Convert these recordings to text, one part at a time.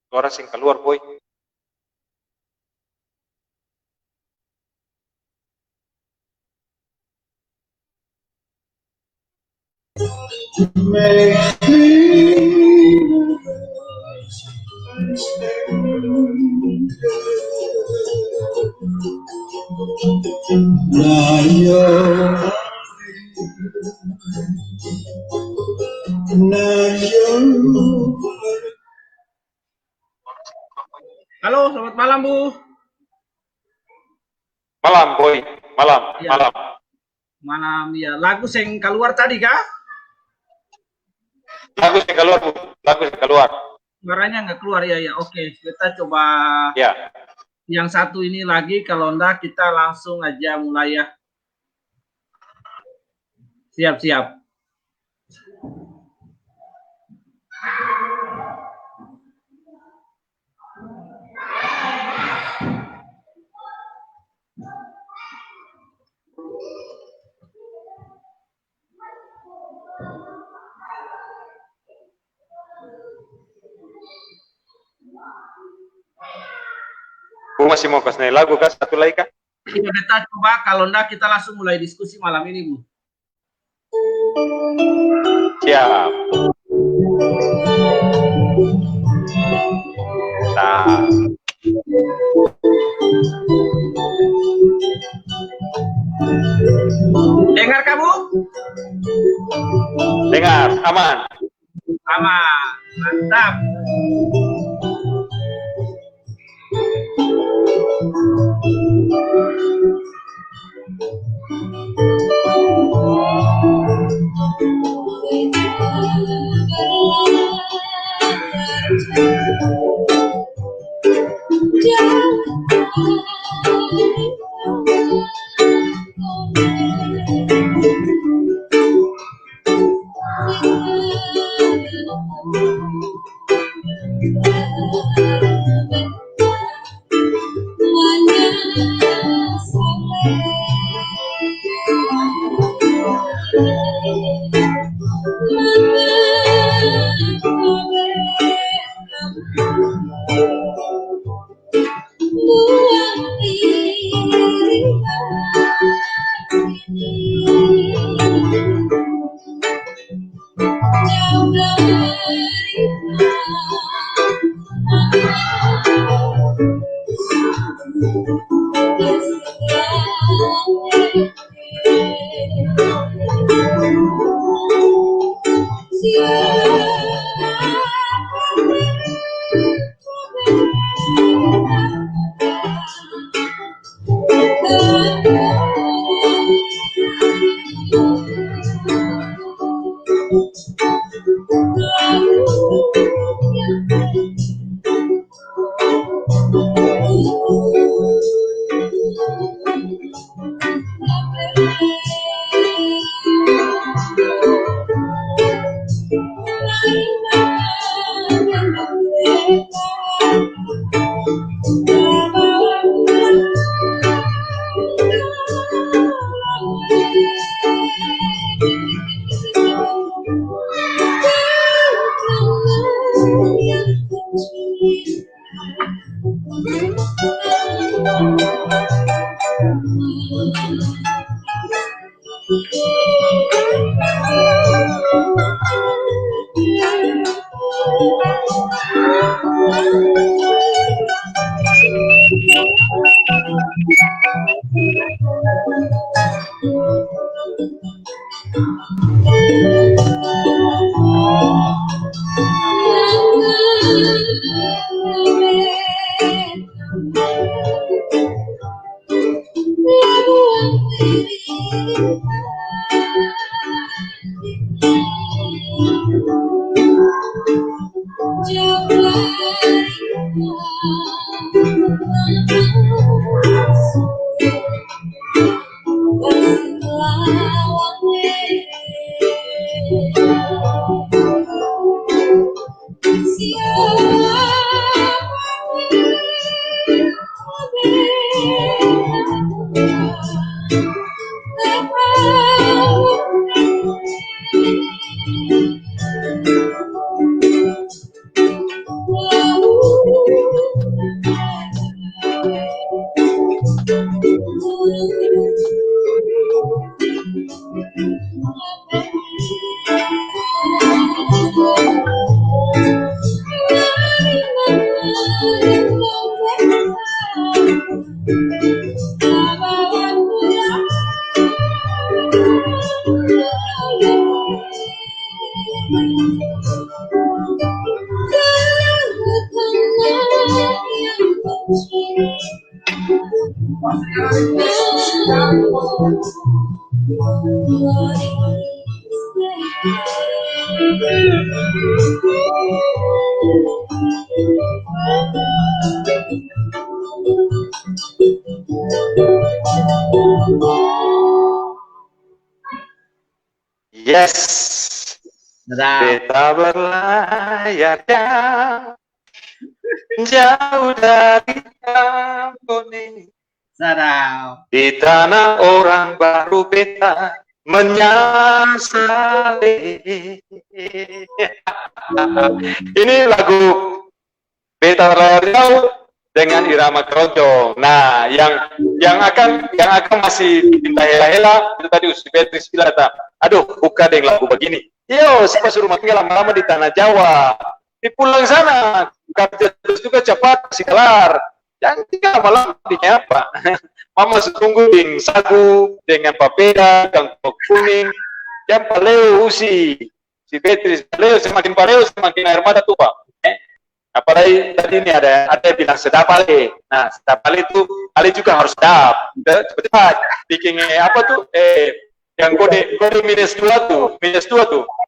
Suara sing keluar, boy. Halo, selamat malam Bu. Malam, boy. Malam, Ya. malam. Malam ya. Lagu yang keluar tadi kah? Lagu sing keluar, Bu. Lagu sing keluar. Suaranya nggak keluar ya. Oke, kita coba Ya. yang satu ini lagi. Kalau enggak kita langsung aja mulai ya. Siap-siap. Bu masih mau kasih lagu kah? Satu lagi kah? Kita coba, kalau enggak kita langsung mulai diskusi malam ini, Bu. Siap. Nah. Dengar kamu? Dengar, aman. Aman, mantap. Yes. Beta berlayar jauh dari kampung ini. Di tanah orang baru beta menyasari. Ini lagu beta berlayar jauh dengan irama keroncong. Nah, yang akan masih pindah hela-hela itu tadi Usi Beatrice bilang, aduh, buka deh lagu begini. Yo, siapa suruh tinggal lama-lama di tanah Jawa. Di pulang sana, kerja terus juga cepat, masih kelar. Jangan tinggal lama-lama bikin apa. Mama setunggu dengan sagu, dengan papeda, kangkung kuning. Yang paleo usi. Si Beatrice, paleo, semakin air mata tuh, Pak. Apalagi tadi ini ada bilang sedap ale. Nah, sedap ale itu, ale juga harus sedap. Cepat, bikin apa tuh? Yang kode minus 2 tuh,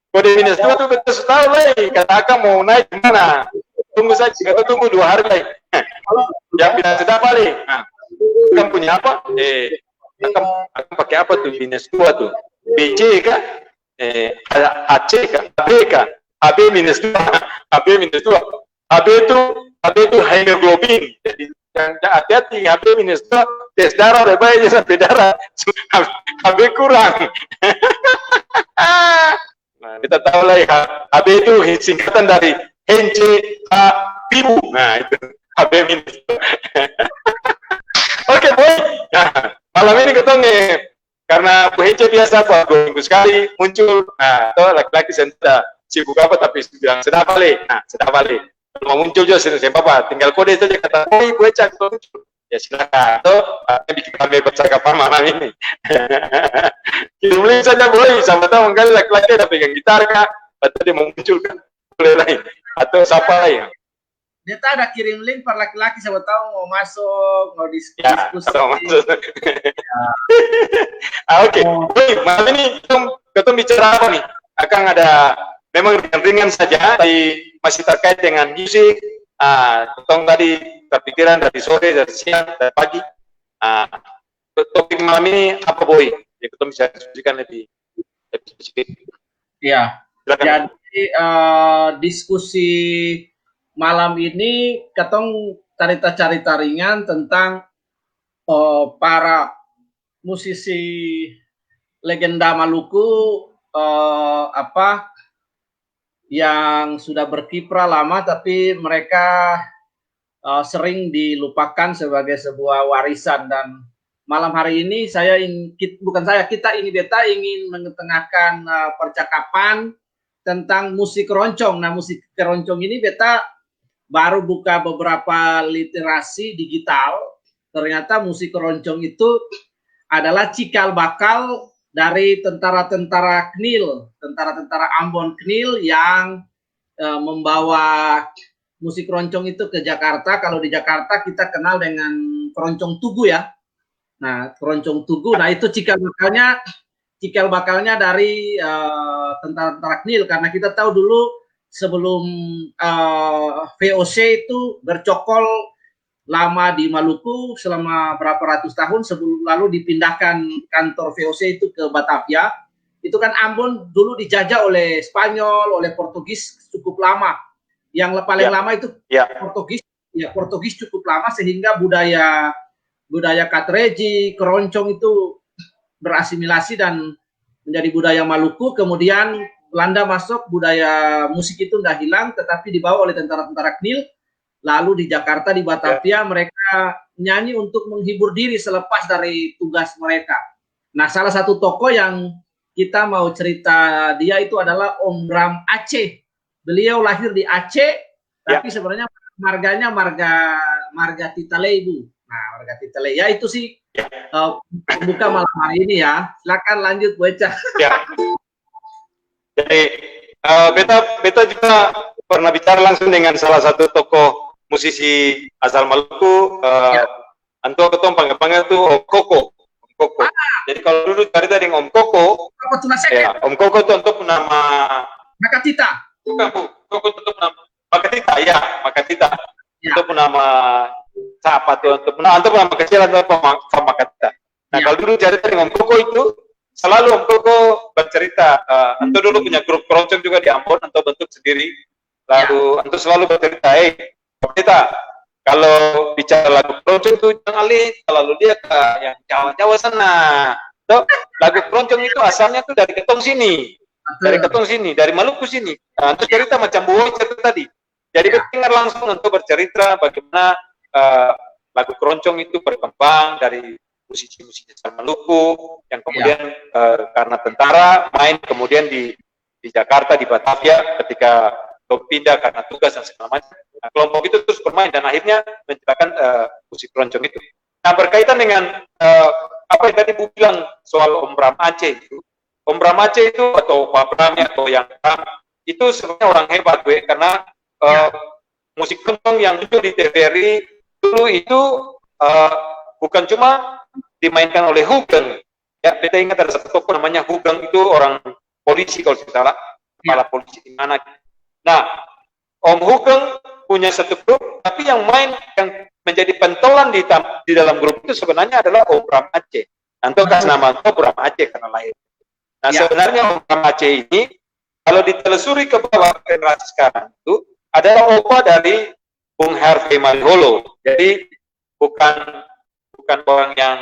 kode minus 2 tuh kita sudah tahu lah, kata Aka mau naik gimana, tunggu saja, kita tunggu 2 hari lagi. Yang bilang sedap ale, nah, akan punya apa? Akan pakai apa tuh minus 2 tuh, BC kah? AC kah? AB kah? AB minus 2, AB minus 2, AB itu hemoglobin, jadi hati-hati, AB minus 2, tes darah udah baik aja sampai darah, AB kurang. Nah, kita tahu lah ya, AB itu singkatan dari Hence Pibu. Nah, itu AB minus 2. Oke, boy. Nah, malam ini ketemu karena Bu Hence biasa 2 minggu sekali muncul. Nah, atau laki-laki saya sibuk apa tapi bilang sedap balik. Nah, sedap balik. Mau muncul juga sini Bapak, tinggal kode saja kata, "Boy, gue cak muncul." Ya silakan. Tuh, bikin kami percakapan malam ini. Kirim link saja boleh, sama tahu kali laki-laki ada pegang gitar kah, atau dia mau muncul kan, boleh lain, atau siapa lain. Dia tak ada kirim link per laki-laki, siapa tahu mau masuk, mau diskusi. Ya, atau masuk. Oke. Malam ini kita bicara apa nih? Akan ada memang ringan-ringan saja, tapi masih terkait dengan musik. Tong tadi terpikiran dari sore, dari siang, dari pagi. Topik malam ini apa, Boy? Ya, kita bisa diskusikan lebih sedikit. Iya. Jadi diskusi malam ini ketong cerita-cerita ringan tentang para musisi legenda Maluku yang sudah berkiprah lama tapi mereka sering dilupakan sebagai sebuah warisan. Dan malam hari ini kita ini beta ingin mengetengahkan percakapan tentang musik keroncong. Nah, musik keroncong ini beta baru buka beberapa literasi digital. Ternyata musik keroncong itu adalah cikal bakal dari tentara-tentara KNIL, tentara-tentara Ambon KNIL yang membawa musik keroncong itu ke Jakarta. Kalau di Jakarta kita kenal dengan keroncong tugu ya. Nah, keroncong tugu, nah itu cikal bakalnya dari tentara-tentara KNIL, karena kita tahu dulu sebelum VOC itu bercokol lama di Maluku selama berapa ratus tahun sebelum lalu dipindahkan kantor VOC itu ke Batavia. Itu kan Ambon dulu dijajah oleh Spanyol, oleh Portugis cukup lama. Yang paling lama itu Portugis cukup lama, sehingga budaya Katreji, keroncong itu berasimilasi dan menjadi budaya Maluku. Kemudian Belanda masuk, budaya musik itu nggak hilang, tetapi dibawa oleh tentara-tentara KNIL. Lalu di Jakarta, di Batavia, mereka nyanyi untuk menghibur diri selepas dari tugas mereka. Nah, salah satu tokoh yang kita mau cerita dia itu adalah Om Bram Aceh. Beliau lahir di Aceh, tapi sebenarnya marganya marga Titale, Bu. Nah, marga Titale. Ya itu sih pembuka malam hari ini ya. Silakan lanjut, Bu Eca. Ya. Jadi beta juga pernah bicara langsung dengan salah satu tokoh musisi asal Maluku. Anto ketemu panggil tuh Om Koko. Om Koko. Jadi kalau dulu cerita dengan Om Koko, Om Koko itu untuk nama Makatita. Bukan, Bu. Koko itu nama Makatita, ya, Makatita. Itu nama siapa tuh? Untuk nama kecil atau Makatita. Nah, kalau dulu cerita dengan Om Koko itu selalu Om Koko bercerita. Anto dulu punya grup keroncong juga di Ambon, Anto bentuk sendiri. Lalu Anto selalu bercerita, kita kalau bicara lagu keroncong itu jangan lalu dia ke yang Jawa sana. Tuh, lagu keroncong itu asalnya tuh dari Ketong sini. Dari Ketong sini, dari Maluku sini. Nah, untuk cerita macam Bu cerita tadi. Jadi dengar langsung untuk bercerita bagaimana lagu keroncong itu berkembang dari musisi-musisi asal Maluku yang kemudian karena tentara main kemudian di Jakarta, di Batavia ketika pindah karena tugas dan segala macam. Nah, kelompok itu terus bermain dan akhirnya menciptakan musik keroncong itu. Nah, berkaitan dengan apa yang tadi Bu bilang soal Om Bram Aceh itu. Om Bram Aceh itu atau Pak Bram atau yang Bram itu sebenarnya orang hebat, gue, karena musik keroncong yang muncul di TVRI dulu itu bukan cuma dimainkan oleh Hugeng. Ya, kita ingat ada satu tokoh namanya Hugeng, itu orang polisi kalau tidak salah, kepala polisi di mana. Nah, Om Hugeng punya satu grup, tapi yang main yang menjadi pentolan di dalam grup itu sebenarnya adalah Om Bram Aceh. Nanti kasih nama Om Bram Aceh karena lahir. Nah, sebenarnya Om Bram Aceh ini kalau ditelusuri ke bawah generasi sekarang itu adalah opa dari Bung Harvey Maliholo. Jadi bukan orang yang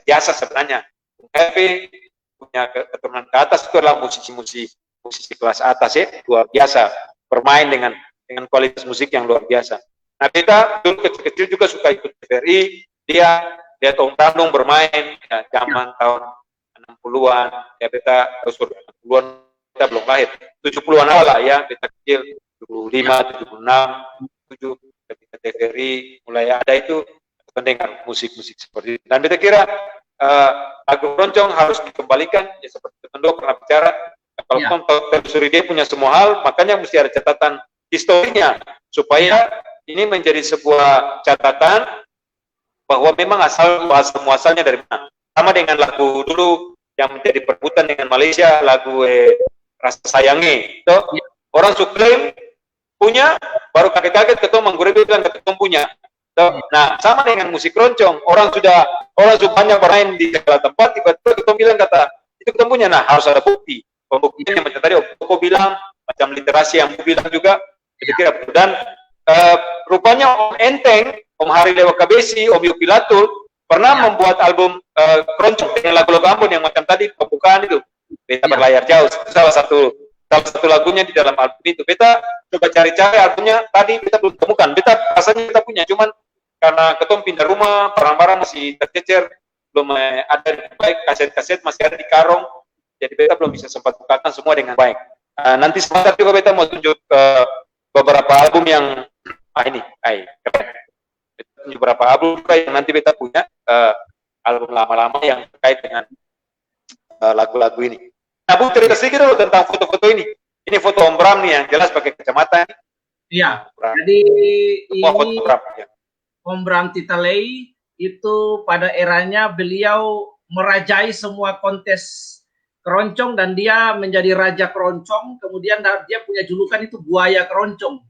biasa sebenarnya. Bung Harvey punya keturunan ke atas itu adalah musisi kelas atas ya, luar biasa, bermain dengan kualitas musik yang luar biasa. Nah, kita dulu kecil-kecil juga suka ikut TVRI, dia lihat Om Tandung bermain ya, zaman tahun 60-an, ya kita terus 60-an kita belum lahir, 70-an awal lah ya, kita kecil 75, 76, 7 ketika TVRI mulai ada itu mendengar musik-musik seperti itu. Dan kita kira lagu keroncong harus dikembalikan ya seperti Tendo pernah bicara. Kalau telusuri dia punya semua hal, makanya mesti ada catatan historinya supaya ini menjadi sebuah catatan bahwa memang asal muasalnya dari mana. Sama dengan lagu dulu yang menjadi perebutan dengan Malaysia, lagu Rasa Sayangi. So, orang suklaim punya, baru kaget-kaget ketemu Manggurebe bilang ketemu punya. So, nah, sama dengan musik keroncong, orang sudah banyak bermain di segala tempat, tiba-tiba ketemu bilang kata itu ketemunya. Nah, harus ada bukti. Pembuktiannya macam tadi Om Koko bilang, macam literasi yang Bu bilang juga, kira-kira. Dan rupanya Om Enteng, Om Hari Dewa Kabesi, Om Yopi Latul pernah membuat album keroncong dengan lagu-lagu Ambon yang macam tadi pembukaan itu. Beta berlayar jauh, itu salah satu lagunya di dalam album itu. Beta coba cari-cari albumnya, tadi beta belum temukan. Beta rasanya kita punya, cuman karena ketom pindah rumah, barang-barang masih tercecer, belum ada baik, kaset-kaset masih ada di karung. Jadi beta belum bisa sempat bukakan semua dengan baik. Nanti sebentar juga beta mau tunjuk beberapa album yang keren. Beta tunjuk beberapa album yang nanti beta punya album lama-lama yang terkait dengan lagu-lagu ini. Nah, Bu, cerita sedikit dulu tentang foto-foto ini. Ini foto Om Bram nih yang jelas pakai kacamata. Iya. Jadi ini foto Bram, ya. Om Bram Titalei itu pada eranya beliau merajai semua kontes keroncong dan dia menjadi raja keroncong. Kemudian dia punya julukan itu buaya keroncong.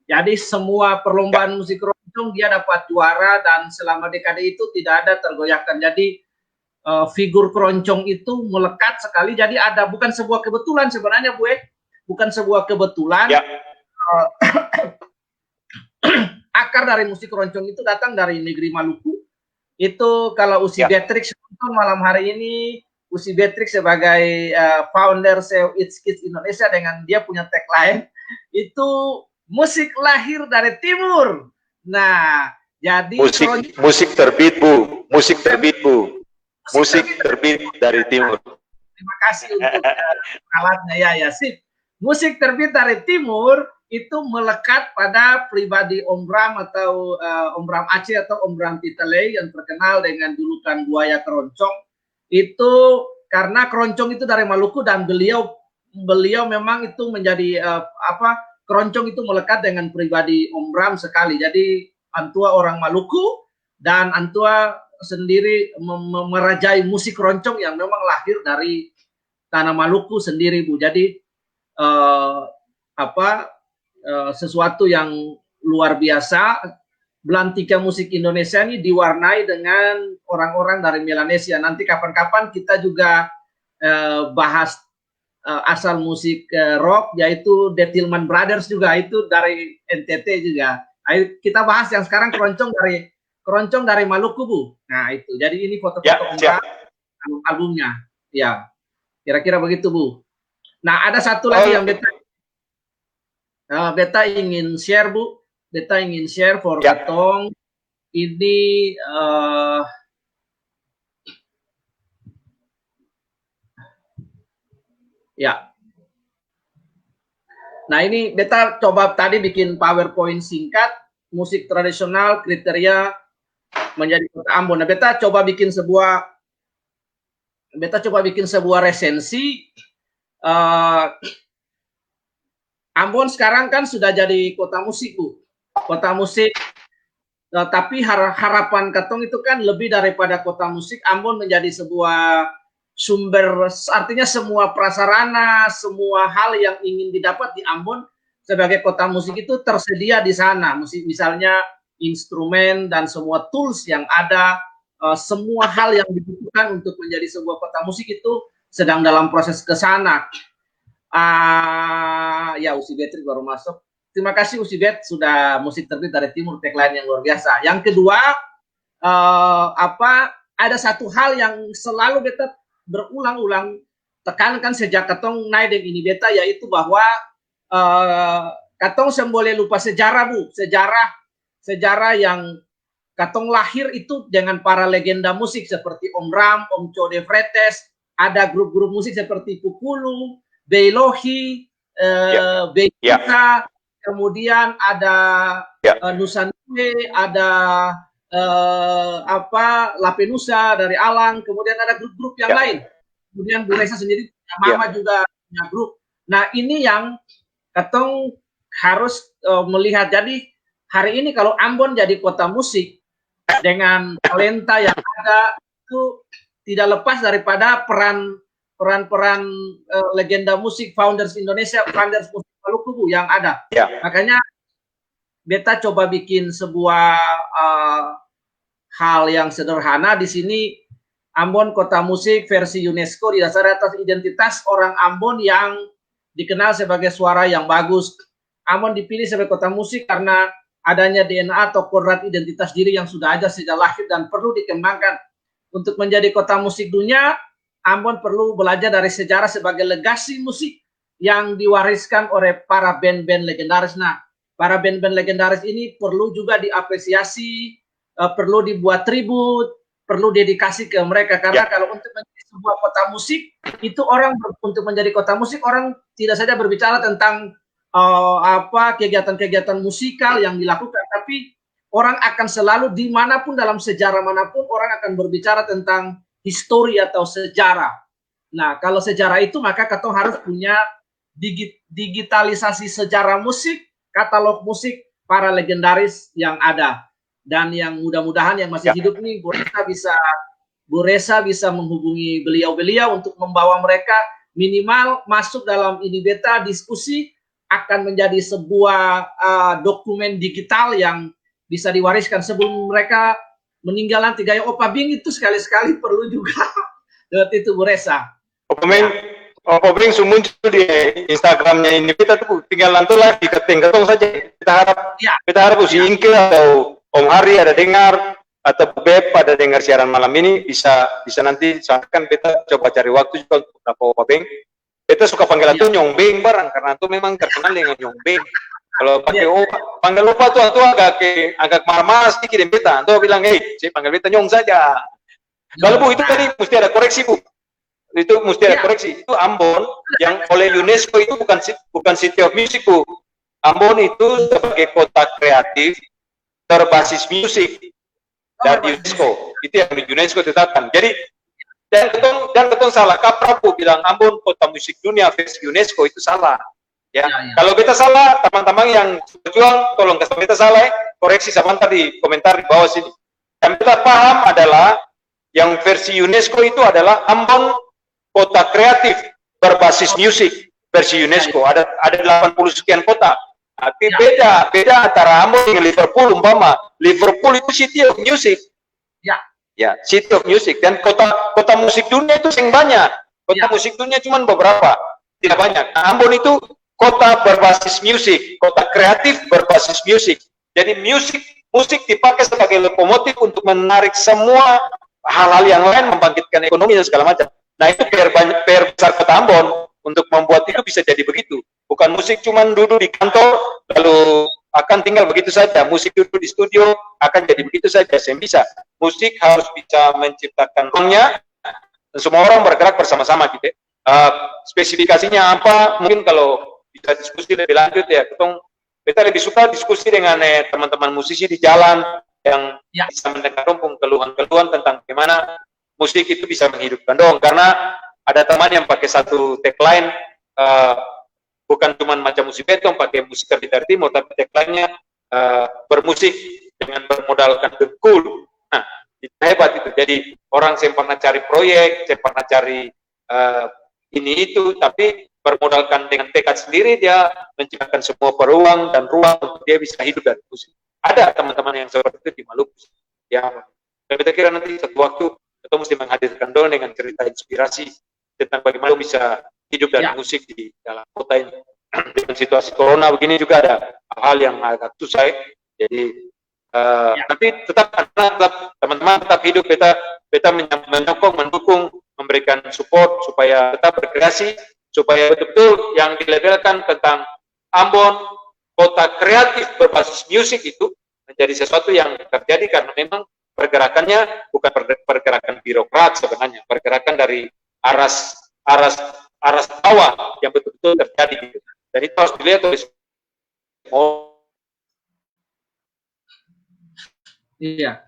Jadi semua perlombaan musik keroncong dia dapat juara dan selama dekade itu tidak ada tergoyahkan. Jadi figur keroncong itu melekat sekali. Jadi ada, bukan sebuah kebetulan sebenarnya, Bu, bukan sebuah kebetulan. Ya. Akar dari musik keroncong itu datang dari negeri Maluku. Itu kalau Usi Beatrix malam hari ini, Usi Beatrix sebagai founder CEO It's Kids Indonesia dengan dia punya tagline itu musik lahir dari timur. Nah, jadi musik terbit Bu, musik terbit dari timur. Terima kasih untuk alatnya ya sip. Musik terbit dari timur itu melekat pada pribadi Om Bram atau Om Bram Aceh atau Om Bram Pitalei yang terkenal dengan julukan buaya keroncong. Itu karena keroncong itu dari Maluku dan beliau memang itu menjadi keroncong itu melekat dengan pribadi Om Bram sekali. Jadi Antua orang Maluku dan Antua sendiri merajai musik keroncong yang memang lahir dari tanah Maluku sendiri, Bu. Jadi sesuatu yang luar biasa. Belantika musik Indonesia ini diwarnai dengan orang-orang dari Melanesia. Nanti kapan-kapan kita juga bahas asal musik rock, yaitu The Tillman Brothers juga, itu dari NTT juga. Ayo kita bahas yang sekarang keroncong dari Maluku, Bu. Nah itu, jadi ini foto-foto albumnya. Ya, kira-kira begitu, Bu. Nah ada satu lagi yang beta ingin share, Bu. Beta ingin share for Betong. Ini ya. Nah ini beta coba tadi bikin PowerPoint singkat, musik tradisional kriteria menjadi kota Ambon. Nah beta coba bikin sebuah resensi. Ambon sekarang kan sudah jadi kota musik, Bu. Kota musik. Tapi harapan Katong itu kan lebih daripada kota musik. Ambon menjadi sebuah sumber, artinya semua prasarana, semua hal yang ingin didapat di Ambon sebagai kota musik itu tersedia di sana. Misalnya instrumen dan semua tools yang ada, semua hal yang dibutuhkan untuk menjadi sebuah kota musik itu sedang dalam proses ke sana. Ya Usibet baru masuk. Terima kasih Usibet, sudah musik terbit dari timur, tagline yang luar biasa. Yang kedua, ada satu hal yang selalu beta berulang-ulang tekankan sejak Katong naik dengan ini beta, yaitu bahwa Katong semboleh lupa sejarah, Bu. Sejarah yang Katong lahir itu dengan para legenda musik seperti Om Ram, Om Code Fretes, ada grup-grup musik seperti Pupulu, Beilohi, Beita, kemudian ada Nusanue, ada Lapenusa dari Alang, kemudian ada grup-grup yang lain. Kemudian Bu Resa sendiri punya Mama juga punya grup. Nah, ini yang Katong harus melihat. Jadi hari ini kalau Ambon jadi kota musik dengan talenta yang ada, itu tidak lepas daripada peran legenda musik founders Indonesia, founders musik Maluku, Bu, yang ada. Makanya beta coba bikin sebuah hal yang sederhana di sini. Ambon kota musik versi UNESCO didasari atas identitas orang Ambon yang dikenal sebagai suara yang bagus. Ambon dipilih sebagai kota musik karena adanya DNA atau kodrat identitas diri yang sudah ada sejak lahir dan perlu dikembangkan. Untuk menjadi kota musik dunia, Ambon perlu belajar dari sejarah sebagai legasi musik yang diwariskan oleh para band-band legendaris. Nah, para band-band legendaris ini perlu juga diapresiasi, perlu dibuat tribut, perlu dedikasi ke mereka, karena kalau untuk menjadi sebuah kota musik itu untuk menjadi kota musik orang tidak saja berbicara tentang kegiatan-kegiatan musikal yang dilakukan, tapi orang akan selalu dimanapun dalam sejarah manapun orang akan berbicara tentang histori atau sejarah. Nah, kalau sejarah itu maka Katong harus punya digitalisasi sejarah musik, katalog musik para legendaris yang ada. Dan yang mudah-mudahan yang masih hidup nih, Bu Resa bisa menghubungi beliau-beliau untuk membawa mereka minimal masuk dalam ini beta diskusi akan menjadi sebuah dokumen digital yang bisa diwariskan sebelum mereka meninggal nanti. Gaya Opa Bing itu sekali-sekali perlu juga. Seperti itu Bu Resa. Opa Bing muncul di Instagramnya ini kita tuh tinggal lantul lagi ketong saja. Kita harap Usi Ingke atau Om Hari ada dengar, atau Beb ada dengar siaran malam ini, bisa nanti sampaikan. Beta coba cari waktu juga untuk Opa Beng. Beta suka panggil itu Nyong Beng barang, karena itu memang terkenal dengan Nyong Beng. Kalau pakai panggil lupa tuh agak marah-marah sedikit dengan beta. Tuh bilang, saya panggil beta Nyong saja. Kalau Bu itu tadi mesti ada koreksi, Bu. itu mesti ada Ya. koreksi. Itu Ambon yang oleh UNESCO itu bukan City of Music, Bu. Ambon itu sebagai kota kreatif berbasis musik dari UNESCO. Itu yang di UNESCO tetapkan. Jadi dan ketong salah kaprah, Bu, bilang Ambon kota musik dunia versi UNESCO, itu salah. Ya. Kalau kita salah, teman-teman yang berjuang tolong kasih kita salah, koreksi sebentar di komentar di bawah sini. Yang kita paham adalah yang versi UNESCO itu adalah Ambon kota kreatif berbasis musik versi UNESCO. Ada 80 sekian kota. Tapi beda antara Ambon dengan Liverpool. Umpama Liverpool itu City of Music. Ya, City of Music. Dan kota musik dunia itu yang banyak. Kota musik dunia cuma beberapa, tidak banyak. Nah, Ambon itu kota berbasis musik, kota kreatif berbasis musik. Jadi musik dipakai sebagai lokomotif untuk menarik semua hal-hal yang lain, membangkitkan ekonomi dan segala macam. Nah, itu PR besar kota Ambon untuk membuat itu bisa jadi begitu. Bukan musik cuma duduk di kantor lalu akan tinggal begitu saja. Musik duduk di studio akan jadi begitu saja. Saya bisa. Musik harus bisa menciptakan ruangnya dan semua orang bergerak bersama-sama gitu. Spesifikasinya apa? Mungkin kalau bisa diskusi lebih lanjut ya. Kita lebih suka diskusi dengan teman-teman musisi di jalan yang bisa mendengar keluhan-keluhan tentang bagaimana musik itu bisa menghidupkan dong. Karena ada teman yang pakai satu tagline, bukan cuma macam musik betong, pakai musik dari timur, tapi tagline-nya bermusik dengan bermodalkan dengkul. Nah, itu hebat itu. Jadi orang yang pernah cari proyek, yang pernah cari ini itu, tapi bermodalkan dengan tekad sendiri, dia menciptakan semua peluang dan ruang untuk dia bisa hidup dari musik. Ada teman-teman yang seperti itu di Maluku. Ya, kita kira nanti satu waktu kita mesti menghadirkan dong dengan cerita inspirasi tentang bagaimana bisa hidup dari musik di dalam kota ini. Dengan situasi corona begini juga ada hal yang agak susah. Jadi tapi tetap teman-teman tetap hidup, kita menyokong, mendukung, memberikan support supaya tetap berkreasi, supaya betul-betul yang dilabelkan tentang Ambon kota kreatif berbasis musik itu menjadi sesuatu yang terjadi karena memang pergerakannya bukan pergerakan birokrat sebenarnya, pergerakan dari aras bawah yang betul-betul terjadi gitu. Dan itu harus dilihat oleh Iya.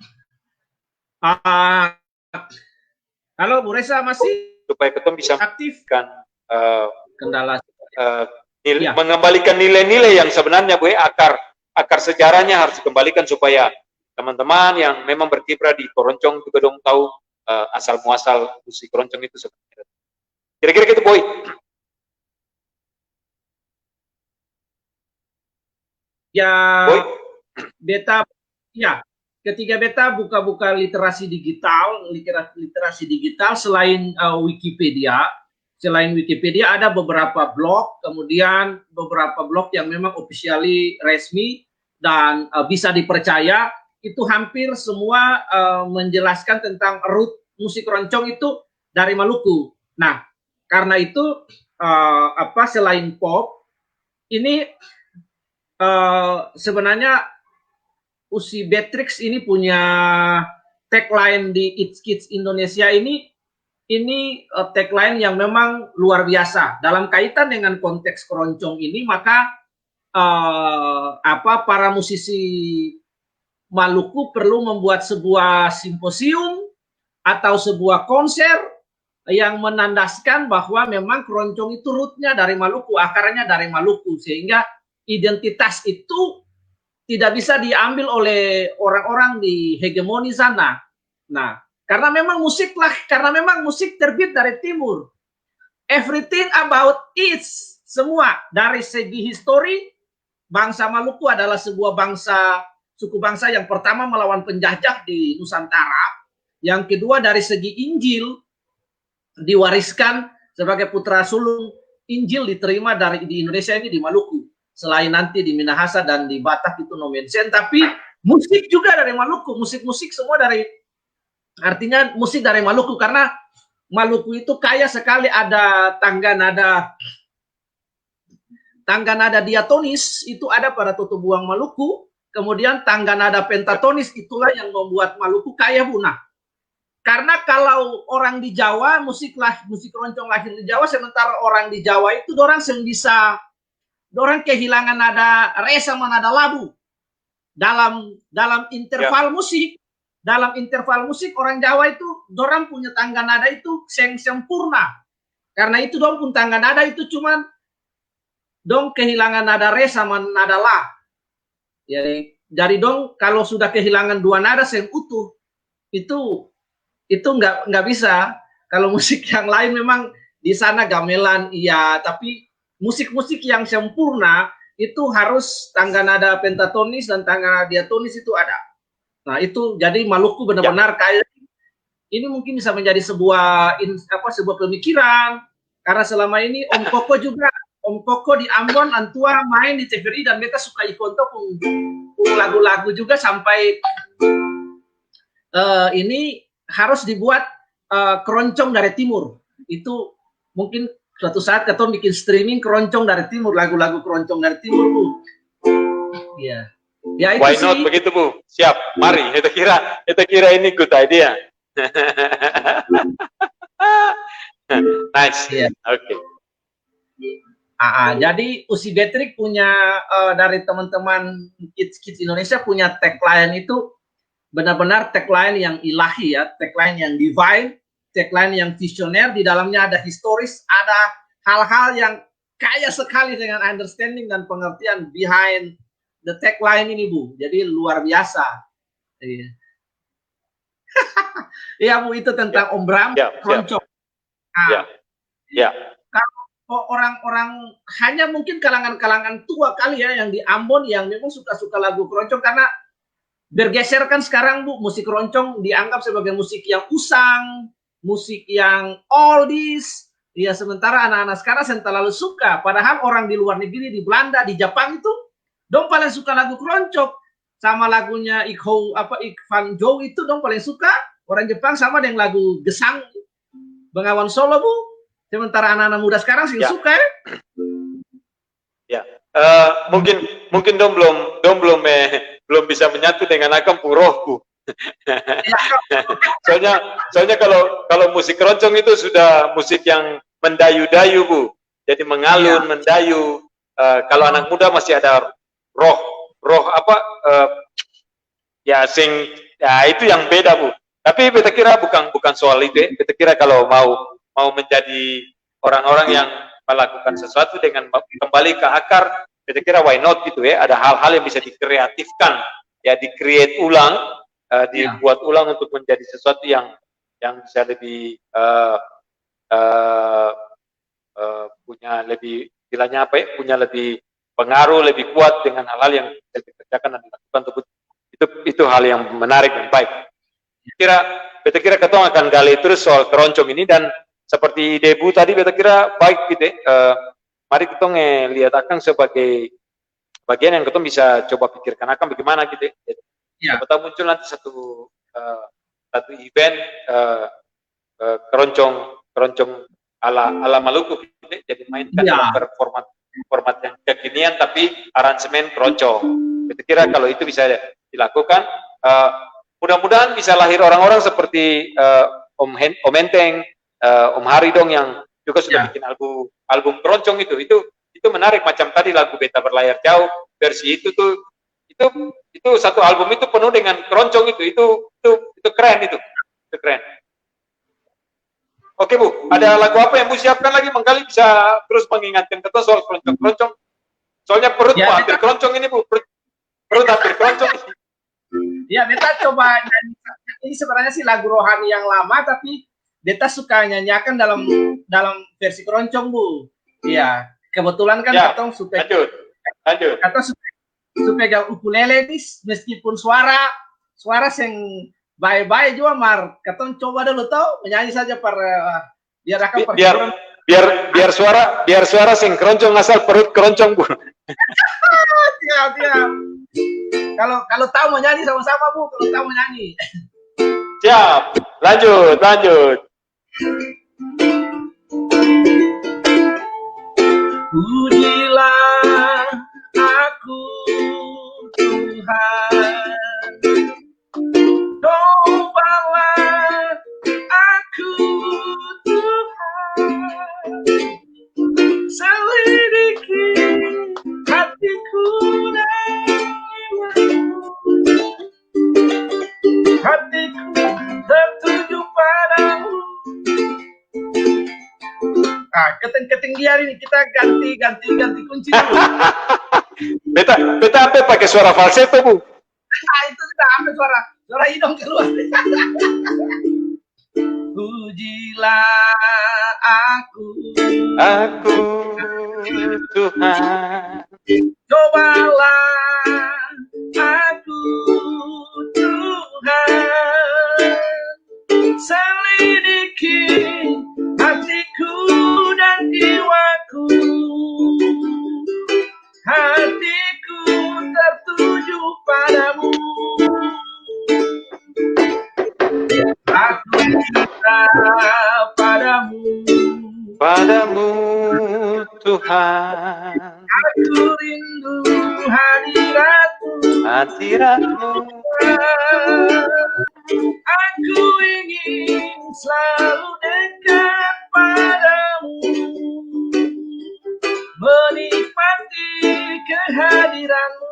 Halo Bu Reza, masih supaya ketemu bisa aktif kan kendala mengembalikan nilai-nilai yang sebenarnya Bu, akar sejarahnya harus dikembalikan supaya teman-teman yang memang berkiprah di keroncong juga dong tahu asal muasal musik keroncong itu sebenarnya. Kira-kira gitu Boy. Ya, Boy. beta ya. Ketika beta buka-buka literasi digital selain Wikipedia, ada beberapa blog, kemudian beberapa blog yang memang officially resmi dan bisa dipercaya, itu hampir semua menjelaskan tentang root musik keroncong itu dari Maluku. Nah, karena itu selain pop, ini sebenarnya Usi Beatrix ini punya tagline di It's Kids Indonesia ini tagline yang memang luar biasa dalam kaitan dengan konteks keroncong ini. Maka para musisi Maluku perlu membuat sebuah simposium atau sebuah konser yang menandaskan bahwa memang keroncong itu rootnya dari Maluku, akarnya dari Maluku, sehingga identitas itu tidak bisa diambil oleh orang-orang di hegemoni sana. Nah, karena memang musik terbit dari timur. Everything about it, semua dari segi histori, bangsa Maluku adalah sebuah suku bangsa yang pertama melawan penjajah di Nusantara. Yang kedua dari segi Injil, diwariskan sebagai putra sulung Injil diterima di Indonesia ini di Maluku. Selain nanti di Minahasa dan di Batak itu no mention, tapi musik juga dari Maluku, musik semua artinya musik dari Maluku, karena Maluku itu kaya sekali, ada tangga nada diatonis itu ada pada Toto Buang Maluku, kemudian tangga nada pentatonis itulah yang membuat Maluku kaya punah. karena kalau orang di Jawa musik keroncong lahir di Jawa, sementara orang di Jawa itu dorang yang bisa dorang kehilangan nada re sama nada labu dalam interval musik. Dalam interval musik orang Jawa itu dorang punya tangga nada itu sempurna. Karena itu dong pun tangga nada itu cuman dong kehilangan nada re sama nada la. Jadi dong kalau sudah kehilangan dua nada yang utuh itu nggak bisa. Kalau musik yang lain memang di sana gamelan iya, tapi musik-musik yang sempurna itu harus tangga nada pentatonis dan tangga diatonis itu ada. Nah itu jadi Maluku benar-benar kayak ini mungkin bisa menjadi sebuah pemikiran karena selama ini Om Koko di Ambon Antua main di TVRI dan mereka suka ikonto pun lagu-lagu juga sampai ini harus dibuat keroncong dari timur. Itu mungkin suatu saat kita bikin streaming keroncong dari timur, lagu-lagu keroncong dari timur, Bu. Iya. Ya itu Why not sih. begitu, Bu? Siap. Mari, kita kira ini good idea. Nice. Iya. Oke. Jadi Usi Betrik punya dari teman-teman Kids Indonesia punya tagline itu benar-benar tagline yang ilahi ya, tagline yang divine, tagline yang visioner, di dalamnya ada historis, ada hal-hal yang kaya sekali dengan understanding dan pengertian behind the tagline ini, Bu. Jadi luar biasa. Iya, Bu, itu tentang Om Bram keroncong. Kalau orang-orang hanya mungkin kalangan-kalangan tua kali ya yang di Ambon yang memang suka-suka lagu keroncong karena bergeser kan sekarang, Bu, musik keroncong dianggap sebagai musik yang usang, musik yang oldies. Ya sementara anak-anak sekarang yang terlalu suka. Padahal orang di luar negeri, di Belanda, di Jepang itu dong paling suka lagu keroncong. Sama lagunya Ik Van Jo itu dong paling suka orang Jepang, sama dengan lagu Gesang Bengawan Solo, Bu. Sementara anak-anak muda sekarang sih suka ya. Ya. Mungkin dong belum bisa menyatu dengan Akam Purohku. soalnya kalau musik keroncong itu sudah musik yang mendayu-dayu, Bu. Jadi mengalun, mendayu. Kalau anak muda masih ada roh itu yang beda, Bu. Tapi beta kira bukan soal itu. Beta kira kalau mau menjadi orang-orang yang melakukan sesuatu dengan kembali ke akar, beta kira why not gitu ya. Ada hal-hal yang bisa dikreatifkan, ya di-create ulang, dibuat ulang untuk menjadi sesuatu yang bisa lebih punya lebih istilahnya apa ya, punya lebih pengaruh, lebih kuat dengan hal-hal yang bisa dikerjakan dan dilakukan. Itu hal yang menarik dan baik. Beta kira ketong akan gali terus soal keroncong ini, dan seperti Debu tadi beta kira baik gitu ya. Mari ketong lihat akan sebagai bagian yang ketong bisa coba pikirkan akan bagaimana gitu ya. Siapa tahu muncul nanti satu event keroncong ala Maluku gitu ya. Jadi mainkan dalam format yang kekinian tapi aransemen keroncong. Beta kira kalau itu bisa dilakukan, mudah-mudahan bisa lahir orang-orang seperti Om Enteng, Om Hari dong yang juga sudah bikin album keroncong itu menarik. Macam tadi lagu Beta Berlayar Jauh versi itu satu album itu penuh dengan keroncong itu keren itu keren. Oke, Bu, ada lagu apa yang Bu siapkan lagi? Mengkali bisa terus mengingatkan kita soal keroncong. Soalnya perut hampir keroncong ini, Bu. Perut hampir keroncong. Ya, Beta coba nyanyi. Ini sebenarnya sih lagu rohani yang lama, tapi Beta suka nyanyiakan dalam versi keroncong, Bu. Iya, kebetulan kan katong suka. Lanjut. Katong suka pegang ukulele ini, meskipun suara yang baik-baik juga, Mar. Katong coba dulu tau menyanyi saja biar akan biar suara sing keroncong asal perut keroncong, Bu. Siap. Kalau tahu menyanyi sama-sama, Bu. Kalau tahu menyanyi. Siap. Lanjut. Pujilah aku Tuhan, cobalah selidiki hatiku dan hatiku tertuju padamu. Ketinggian ini kita ganti kunci dulu. Beta sampai pakai suara falsetto, Bu. Itu sudah ambil suara hidung keluar. Pujilah aku Tuhan. Cobalah aku Tuhan, selidiki hatiku dan jiwaku, hatiku tertuju padamu. Aku cinta padamu Tuhan. Aku rindu hadiratmu. Aku ingin selalu dekat padamu, menikmati kehadiranmu.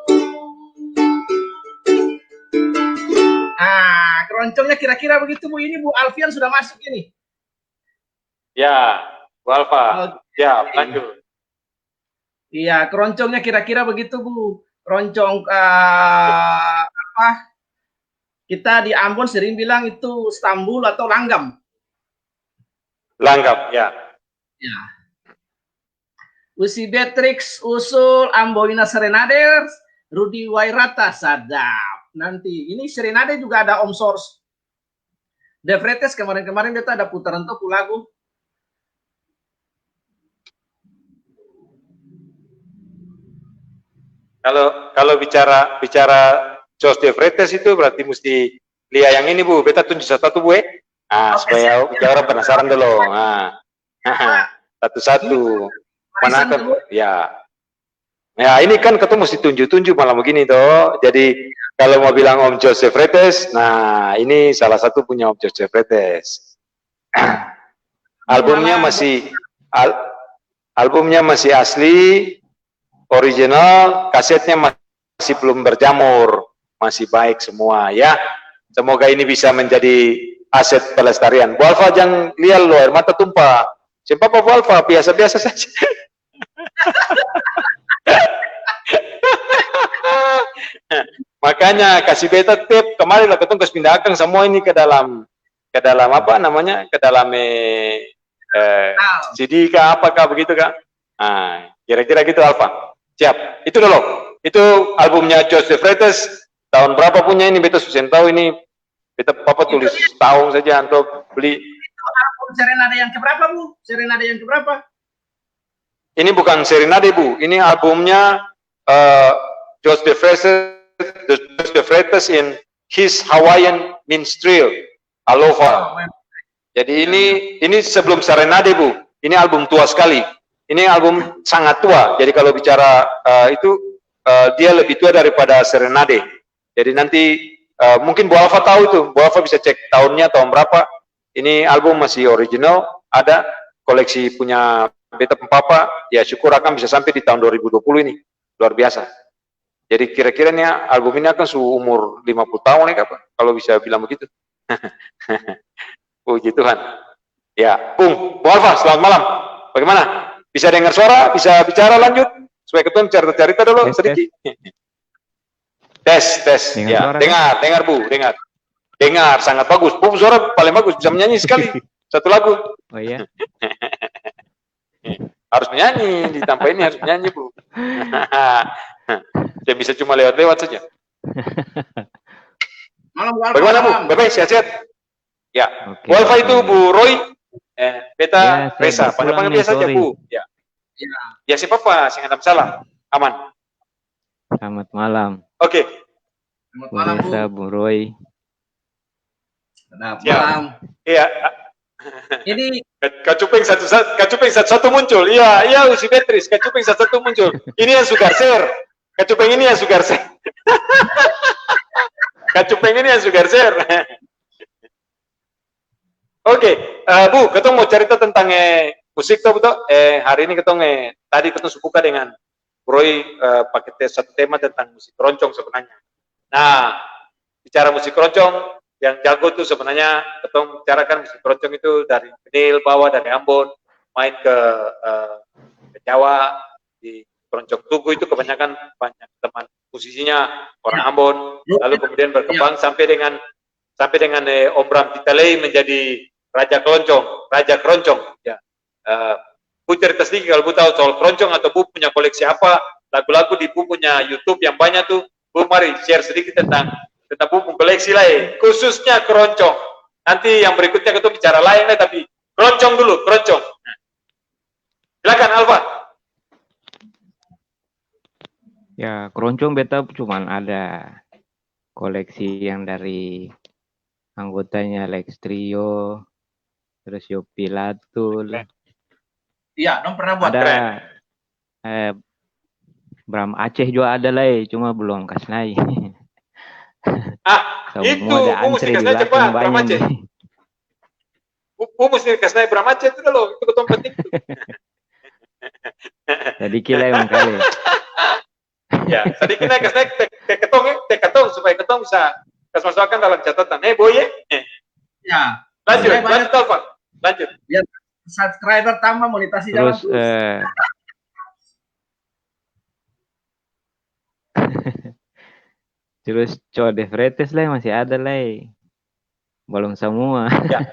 Keroncongnya kira-kira begitu, Bu. Ini Bu Alfian sudah masuk ini. Ya, Bu Alfa. Okay. Ya, lanjut. Iya, keroncongnya kira-kira begitu, Bu. Keroncong kita di Ambon sering bilang itu stambul atau langgam. Langgam, ya. Ya. Usi Beatrix usul Amboina Serenade, Rudi Wairata sadap. Nanti ini Serenade juga ada Om Source. De Fretes kemarin-kemarin dia ada putaran tuh lagu. Kalau bicara Jos De Fretes itu berarti mesti lihat yang ini, Bu. Beta tunjuk satu, Bu. Supaya bicara penasaran dulu. Satu-satu. Mana kan? Ya. Ya, ini kan ketemu mesti tunjuk-tunjuk malah begini toh. Jadi kalau mau bilang Om Jos De Fretes, nah ini salah satu punya Om Jos De Fretes. Albumnya masih asli, original, kasetnya masih belum berjamur, masih baik semua ya. Semoga ini bisa menjadi aset pelestarian. Bu Alfa jangan lihat loh, air mata tumpah. Siapa Bu Alfa? Biasa-biasa saja. Makanya kasih beta tip kemarin lah ketemu pindahkan semua ini ke dalam apa namanya, ke dalam CD kah apakah begitu kah? Kira-kira gitu Alfa. Siap. Itu dulu. Itu albumnya Jos De Fretes. Tahun berapa punya ini beta susah tahu ini. Beta papa tulis tahun saja untuk beli. Itu album Serenade yang keberapa, Bu? Serenade yang keberapa? Ini bukan Serenade, Bu. Ini albumnya Jos De Fretes in his Hawaiian Minstrel, Aloha. Jadi ini sebelum Serenade, Bu. Ini album tua sekali. Ini album sangat tua. Jadi kalau bicara dia lebih tua daripada Serenade. Jadi nanti mungkin Bu Alfa tahu itu. Bu Alfa bisa cek tahunnya, tahun berapa. Ini album masih original. Ada koleksi punya beta papa. Ya syukur akan bisa sampai di tahun 2020 ini. Luar biasa. Jadi kira-kira nih album ini akan seumur 50 tahun nih kapan? Kalau bisa bilang begitu. Puji Tuhan. Ya, Bu Alfa, selamat malam. Bagaimana? Bisa dengar suara? Bisa bicara lanjut? Supaya ketemu cerita-cerita dulu sedikit. Tes. Ya, dengar Bu, dengar. Dengar, sangat bagus. Bu, suara paling bagus, bisa menyanyi sekali. Satu lagu. Oh iya. Harus menyanyi, di tanpa ini harus menyanyi, Bu. Saya bisa cuma lewat-lewat saja. Malam, Bu Alfa. Bagaimana, Bu? Baik, sehat-sehat? Ya. Oke, Bu Alfa itu Bu Roy, beta ya, Reza. Panggil biasa saja, Bu. Ya. Ya, si Papa, sing ada masalah. Aman. Selamat malam. Oke. Selamat malam, Bu. Biasa Bu Roy. Selamat malam. Iya. Ini Kacuping satu muncul. Iya, Usi Beatrice. Kacuping satu muncul. Ini yang sugar share. Kacuping ini yang sugar share. Kacuping ini yang sugar share. Oke, Bu, ketemu mau cerita tentang musik tuh betul. Hari ini ketong tadi ketong buka dengan Roy pakai satu tema tentang musik keroncong sebenarnya. Nah, bicara musik keroncong yang jago tuh sebenarnya ketong bicarakan musik keroncong itu dari Benil, bawah dari Ambon, main ke Jawa di keroncong Tugu itu kebanyakan banyak teman musisinya orang Ambon, lalu kemudian berkembang sampai dengan Om Bram Titalei menjadi raja keroncong. Ya, Bu cerita sedikit kalau Bu tahu soal keroncong atau Bu punya koleksi apa lagu-lagu di Bu punya YouTube yang banyak tuh, Bu mari share sedikit tentang Bu koleksi lain, khususnya keroncong. Nanti yang berikutnya kita bicara lain lah, tapi keroncong dulu, keroncong. Silakan Alfa. Ya, keroncong beta cuman ada koleksi yang dari anggotanya Lex Trio, terus Yopi Latul. Iya, non pernah buat. Ada Bram Aceh juga ada lah, cuma belum kasih. Itu Bu mesti kasih cepat Bram Aceh. Bu mesti kasih Bram Aceh itu loh, itu ketom penting itu. Jadi kira emang kali. Ya, sedikit naik ke ketong supaya ketong bisa masukkan dalam catatan. Boy ya. Ya. Lanjut Alfa. Lanjut. Biar subscriber tambah monetasi terus terus Coa de Fretes lah masih ada lah, belum semua. Ya.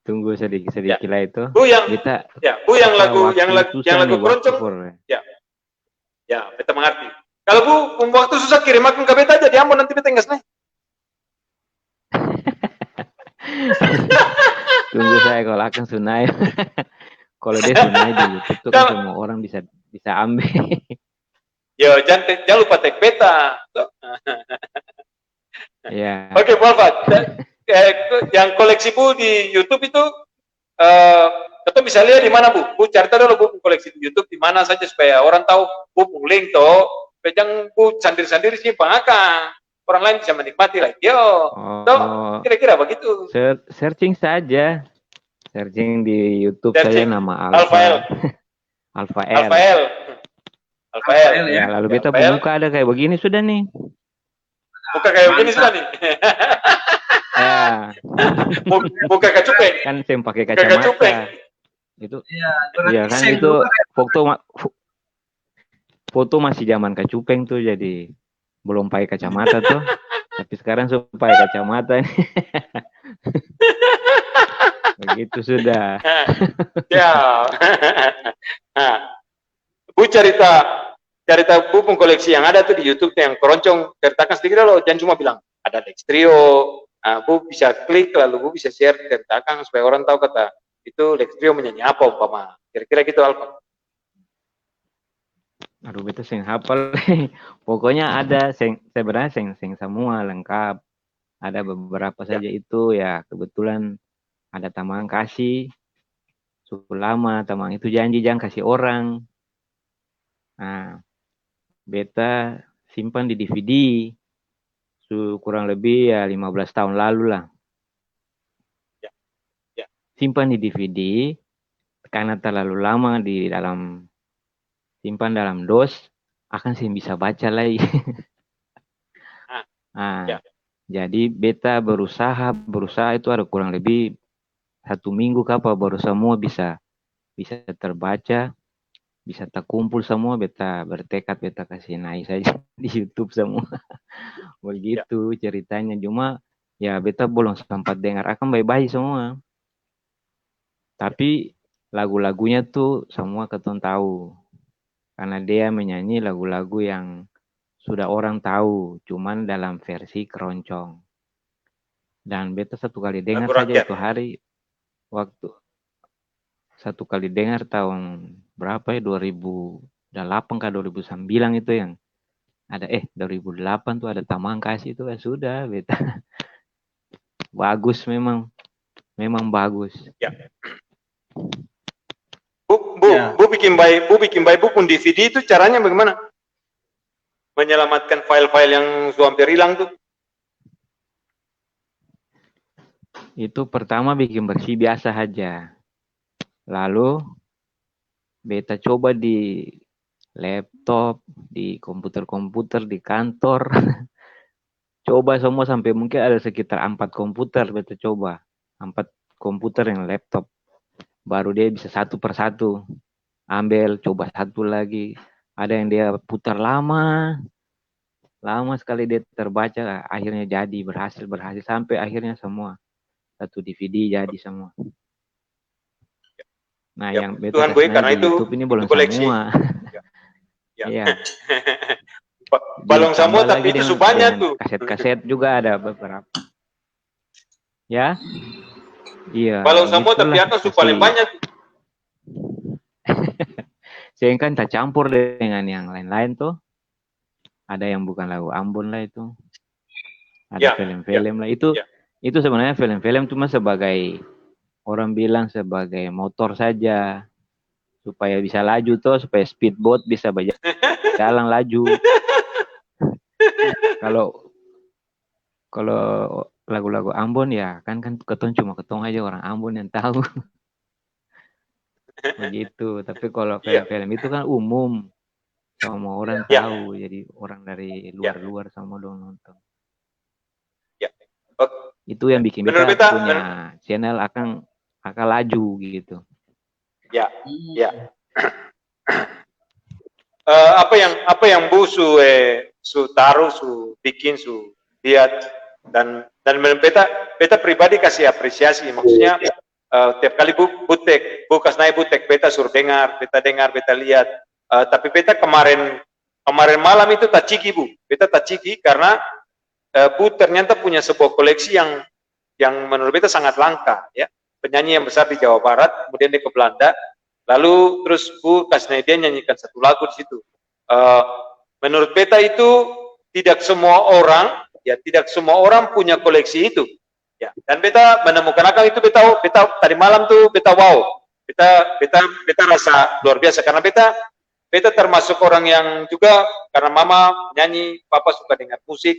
Tunggu sedikit lah itu. Bu yang kita Bu yang lagu keroncong. Ya, beta mengerti. Kalau Bu waktu susah kirim akun ke beta aja di Ambon, nanti beta nggak. Tunggu saya kalau akan Sunai. Kalau dia Sunai di YouTube tuh kan semua orang bisa ambil. Yo, jangan lupa tag beta. Ya. Oke, Bu Alfa. Yang koleksi Bu di YouTube itu kita bisa lihat di mana Bu? Bu cerita dulu Bu koleksi di YouTube di mana saja supaya orang tahu Bu link toh. Jangan Bu sendiri simpan akan. Orang lain bisa menikmati lah. Yo. Kira-kira begitu. Searching saja. Searching di YouTube saya nama Alfa L. Ya, lalu beta buka ada kayak begini sudah nih. Buka kayak begini sudah nih. Ya. Buka kacupeng. Kan saya pakai kacamata. Itu. Iya kan itu foto masih zaman kacupeng tuh, jadi belum pakai kacamata tuh. Tapi sekarang sudah pakai kacamata. Begitu sudah. Ya. Bu cerita Bu koleksi yang ada tuh di YouTube yang keroncong, ceritakan sedikit loh, jangan cuma bilang ada Lex Trio. Bu bisa klik lalu Bu bisa share, ceritakan supaya orang tahu kata itu Lex Trio menyanyi apa umpama. Kira-kira gitu Alfa. Aduh beta sing hafal. Pokoknya ada sebenarnya sing semua lengkap. Ada beberapa saja itu ya kebetulan ada Tamang kasih. Suku lama Tamang itu janji jangan kasih orang. Nah, beta simpan di DVD. Kurang lebih ya 15 tahun lalu lah. Ya. Simpan di DVD karena terlalu lama di dalam simpan dalam DOS akan sih bisa baca lagi. Ya. Jadi beta berusaha itu ada kurang lebih 1 minggu baru semua bisa terbaca, bisa terkumpul semua. Beta bertekad beta kasih naik saja di YouTube semua. Begitu ceritanya. Cuma ya beta belum sempat dengar akan baik-baik semua. Tapi lagu-lagunya tuh semua ketong tahu. Karena dia menyanyi lagu-lagu yang sudah orang tahu, cuman dalam versi keroncong. Dan beta satu kali dengar saja itu hari, waktu satu kali dengar tahun berapa ya, 2008 ke 2009 itu yang ada 2008 tuh ada Tamang Kasih itu sudah beta. Bagus memang bagus. Ya. Bu bikin baik Bu pun DVD itu caranya bagaimana? Menyelamatkan file-file yang hampir hilang tuh. Itu pertama bikin bersih biasa aja. Lalu beta coba di laptop, di komputer-komputer, di kantor. Coba semua sampai mungkin ada sekitar 4 komputer beta coba. 4 komputer yang laptop. Baru dia bisa satu persatu. Ambil, coba satu lagi. Ada yang dia putar lama. Lama sekali dia terbaca. Akhirnya jadi, berhasil. Sampai akhirnya semua. Satu DVD jadi semua. Nah, Ya, yang beta Tuhan kasih Boy, karena di itu YouTube ini belum koleksi. semua. Ya. Ya. Iya. Balong Ditambah semua, tapi lagi itu dengan banyak tuh. kaset-kaset juga ada beberapa. Ya, iya. Balong semua, tapi Begitulah akan paling banyak tuh. Saya kan tak campur dengan yang lain-lain tuh. Ada yang bukan lagu Ambon lah itu. Ada film-film lah itu. Itu sebenarnya film-film cuma sebagai orang bilang sebagai motor saja supaya bisa laju tuh, supaya speedboat bisa berjalan laju. Kalau lagu-lagu Ambon ya kan cuma ketong aja orang Ambon yang tahu. Begitu. Tapi kalau film-film itu kan umum, semua orang tahu. Jadi orang dari luar-luar sama dong nonton. Itu yang bikin beta punya channel akan laju gitu. Ya. Apa yang Bu su taruh, su bikin, su lihat, dan beta pribadi kasih apresiasi. Maksudnya tiap kali Bu kasih butek, beta suruh dengar, beta lihat. Tapi beta kemarin malam itu tak ciki Bu, beta tak ciki karena Bu ternyata punya sebuah koleksi yang menurut beta sangat langka, ya, penyanyi yang besar di Jawa Barat, kemudian dia ke Belanda, lalu terus Bu kasih dia nyanyikan satu lagu di situ. Menurut beta itu tidak semua orang punya koleksi itu, ya. Dan beta menemukan akan itu, beta tadi malam tuh beta wow, beta rasa luar biasa karena beta termasuk orang yang juga karena mama nyanyi, papa suka dengar musik.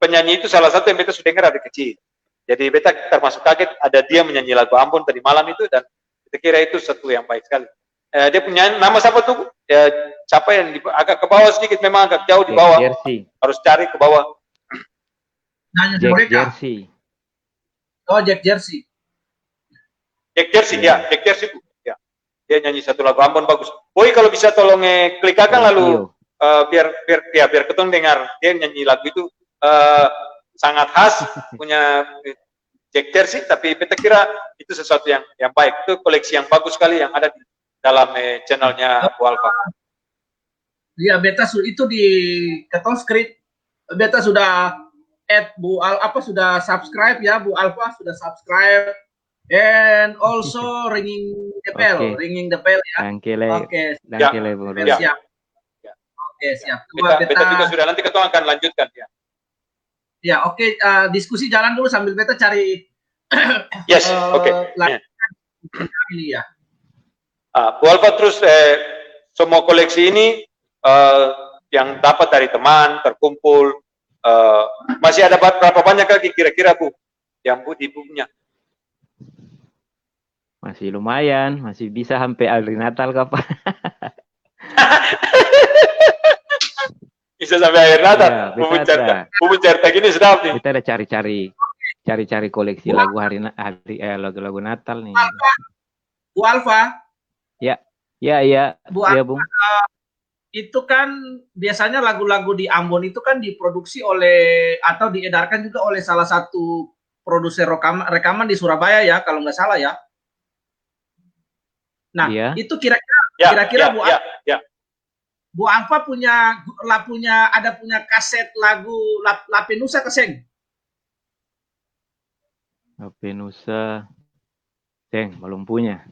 Penyanyi itu salah satu yang beta sudah dengar dari kecil. Jadi beta termasuk kaget ada dia menyanyi lagu Ambon tadi malam itu, dan kita kira itu satu yang baik sekali. Dia punya nama siapa tuh? Siapa yang agak ke bawah sedikit, memang agak jauh di bawah. Harus cari ke bawah. Jack Jersey. Oh, Jack Jersey. Jack Jersey, ya, Jack Jersey Bu. Ya. Dia nyanyi satu lagu Ambon bagus. Boy kalau bisa tolong klik akan lalu biar ketemu dengar dia nyanyi lagu itu. Sangat khas punya Jack Jersey, tapi beta kira itu sesuatu yang baik. Itu koleksi yang bagus sekali yang ada di dalam channelnya Bu Alfa. Iya, beta itu di ketong script, beta sudah add Bu Alfa, sudah subscribe ya, Bu Alfa sudah subscribe, and also ringing the bell, ringing the bell ya. Oke, siap. Oke, siap. Beta juga sudah, nanti ketemu akan lanjutkan ya. Ya, oke. Diskusi jalan dulu sambil beta cari. Yes, oke. Ini ya. Bu Alfa, terus semua koleksi ini yang dapat dari teman terkumpul, masih ada berapa banyak lagi kira-kira Bu yang Bu punya? Masih lumayan, masih bisa sampai hari Natal kapan? Bisa sampai akhir Natal. Ya, Bu cerita gini sedap nih. Kita ada cari koleksi lagu lagu Natal nih. Bu Alfa. Ya. Bu Alfa, itu kan biasanya lagu-lagu di Ambon itu kan diproduksi oleh atau diedarkan juga oleh salah satu produser rekaman di Surabaya ya, kalau nggak salah ya. Nah, itu kira-kira Bu Alfa. Bu Alfa punya kaset lagu Lapenusa keseng? Lapenusa, belum punya.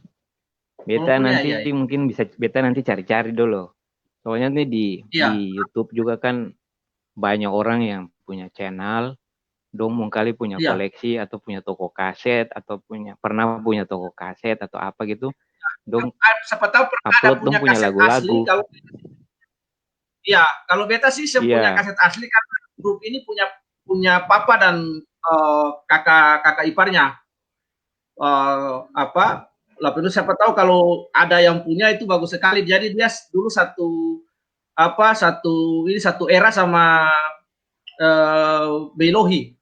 Beta nanti mungkin bisa beta nanti cari-cari dulu. Soalnya nih di YouTube juga kan banyak orang yang punya channel, dong mungkin punya koleksi atau punya toko kaset atau pernah punya toko kaset atau apa gitu. Dong siapa tahu upload dong punya lagu-lagu. Iya, kalau beta sih punya kaset asli karena grup ini punya papa dan kakak iparnya. apa Lapindo, siapa tahu kalau ada yang punya itu bagus sekali. Jadi dia dulu satu era sama Belohi.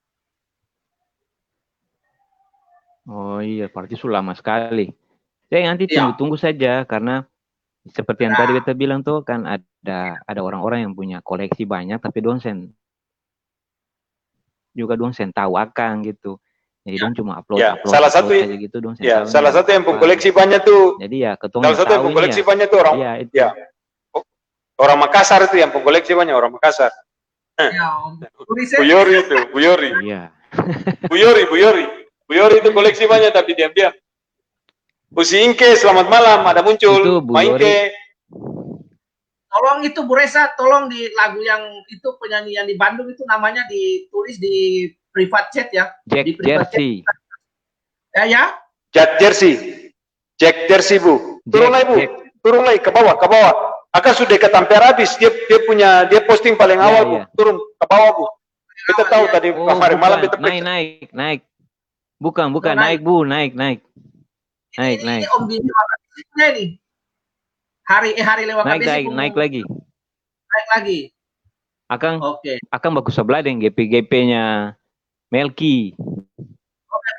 Oh iya, berarti sudah lama sekali. Saya nanti Iya. tunggu saja, karena seperti yang tadi beta bilang tuh, kan ada orang-orang yang punya koleksi banyak, tapi dosen tahu akan gitu. Jadi dong cuma upload salah satu aja gitu dong. Ya, salah satu yang pengkoleksi banyak tuh. Jadi ya ketemu Salah satu yang pengkoleksi banyak tuh orang. Iya, itu. Ya. Orang Makassar itu yang pengkoleksi banyak, orang Makassar. Ya, Buyori itu, Buyori. Iya. Buyori itu koleksi banyak tapi diam-diam. Usi Inke, selamat malam, ada muncul. Itu Buyori. Tolong itu Bu Reza, tolong di lagu yang itu penyanyi yang di Bandung itu namanya ditulis di private chat ya. Jack di Jersey. Ya. Jack Jersey Bu. Turun lagi Bu. Turun lagi ke bawah. Akan sudah ke Tampere habis. Dia posting paling awal Bu. Turun ke bawah Bu. Kita tahu tadi kemarin malam kita naik. Bukan naik Bu, naik. Ini Om Bini ini. Hari lewat naik lagi. Naik lagi. Akan bagus sebelah dengan GP-nya Melki.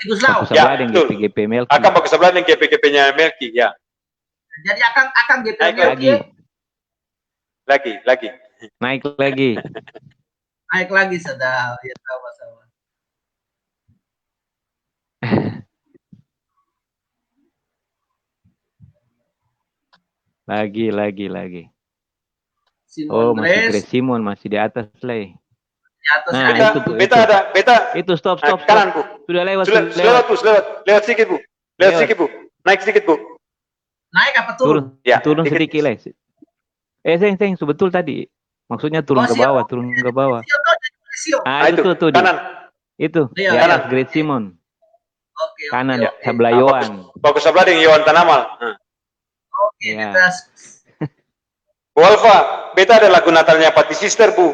Bagus ya, dengan GP Melki. Akan bagus sebelah dengan GP-nya Melki, ya. Jadi akan GP Melki. Lagi. Naik lagi. Naik lagi sedang. Ya, sama-sama. Lagi. Simon masih Grace Simon, masih di atas lagi. Di atas. Nah, beta. Itu stop. Kanan Bu. Sudah lewat. Lewat sedikit Bu. Naik sedikit Bu. Naik apa turun? Turun sedikit lah. Seng, betul tadi. Maksudnya turun ke bawah. Itu tuh. Kanan. Itu. Iya, kanan. Great Simon. Oke. Kanan, sebelah Yohan. Bagus sebelah dengan Yohan Tanamal. Oke, kita. Bu Alfa, beta ada lagu Natalnya Pati Sister Bu.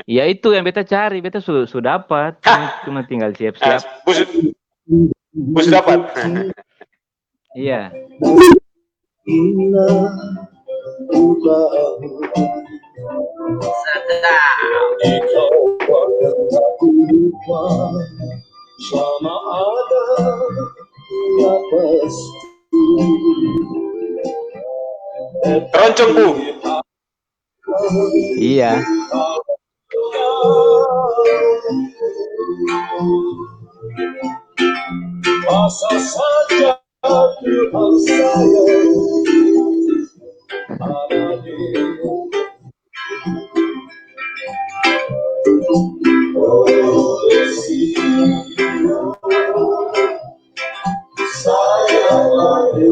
Ya itu yang beta cari, beta sudah dapat. Cuma tinggal siap-siap. Bu sudah dapat. Iya. Sama ada ya pasti. Keroncong Bu. Iya. Masa saja Tuhan saya ada di saya lagi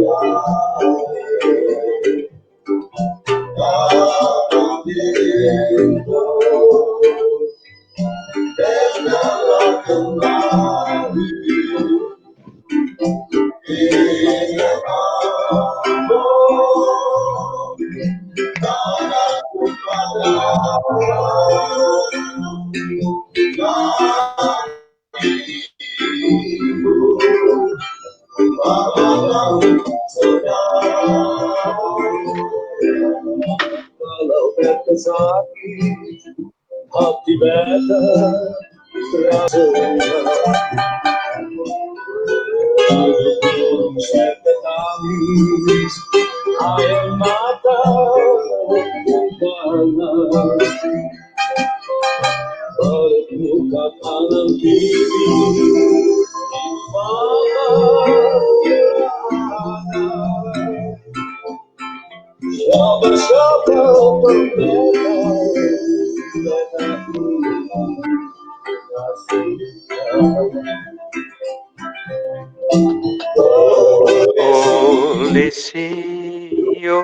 kalau beta sakit hati beta terasa beta tangis air mata panas berbuka kanan kiri siapa Olesio.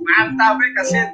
Mantap ya kaset.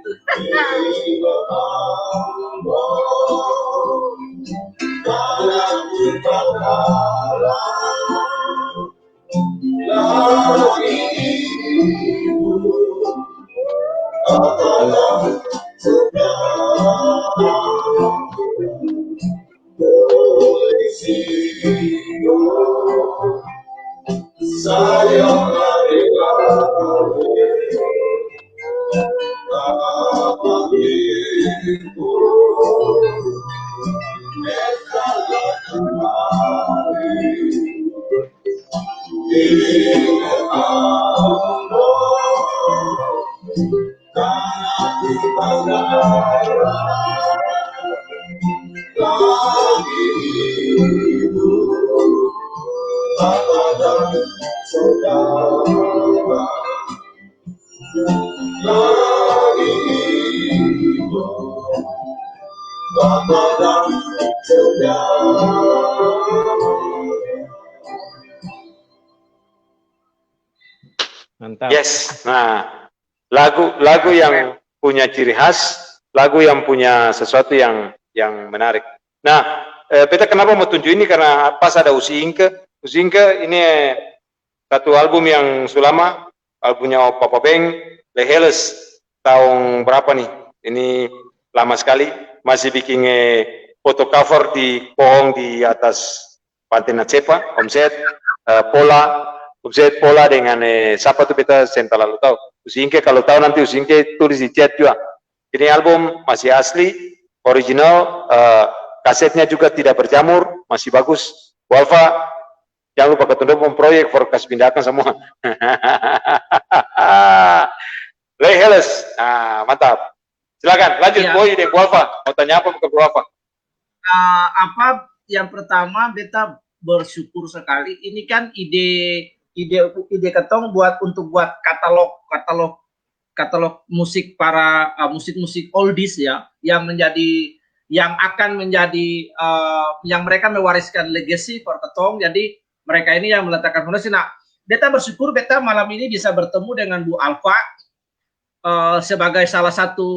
Mantap. Yes. Nah, lagu yang punya ciri khas, lagu yang punya sesuatu yang menarik. Nah, beta kenapa mau tunjuk ini karena pas ada Usi Inke. Usi Inke ini satu album yang sulama, albumnya Papa Beng, Leheles, tahun berapa nih? Ini lama sekali, masih bikin foto cover di pohon di atas Pantai Natsepa, Omset, Pola dengan siapa tuh beta saya terlalu tahu. Usingke kalau tahu nanti Usingke tulis di chat juga. Ini album masih asli, original, kasetnya juga tidak berjamur, masih bagus. Walfa, jangan lupa ketemu proyek for kasih pindahkan semua. Leheles, mantap. Silakan lanjut, Ya. Boy deh, Walfa. Mau tanya apa ke Walfa? Apa yang pertama beta bersyukur sekali ini kan ide ketong buat katalog musik para musik oldies ya yang akan menjadi yang mereka mewariskan legacy for ketong. Jadi mereka ini yang meletakkan fondasi. Nah, beta bersyukur beta malam ini bisa bertemu dengan Bu Alfa sebagai salah satu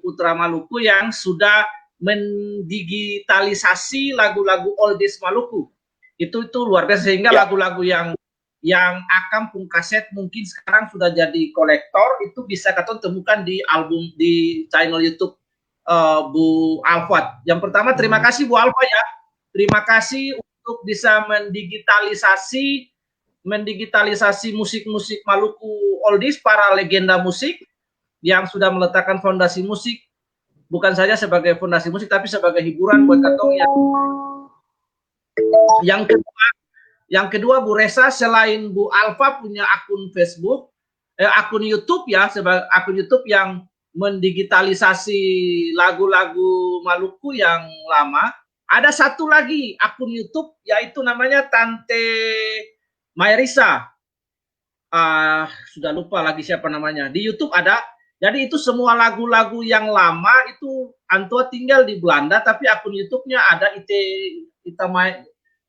putra Maluku yang sudah mendigitalisasi lagu-lagu oldies Maluku. Itu luar biasa sehingga lagu-lagu yang Akam pung kaset mungkin sekarang sudah jadi kolektor itu bisa katong temukan di album di channel YouTube Bu Alfa. Yang pertama terima kasih Bu Alfa ya. Terima kasih untuk bisa mendigitalisasi musik-musik Maluku oldies, para legenda musik yang sudah meletakkan fondasi musik bukan saja sebagai fondasi musik tapi sebagai hiburan buat katong yang kedua Bu Resa, selain Bu Alfa punya akun Facebook, akun YouTube ya, sebagai akun YouTube yang mendigitalisasi lagu-lagu Maluku yang lama, ada satu lagi akun YouTube yaitu namanya Tante Mayrisa. Sudah lupa lagi siapa namanya. Di YouTube ada. Jadi itu semua lagu-lagu yang lama itu Antua tinggal di Belanda tapi akun YouTube-nya ada Ita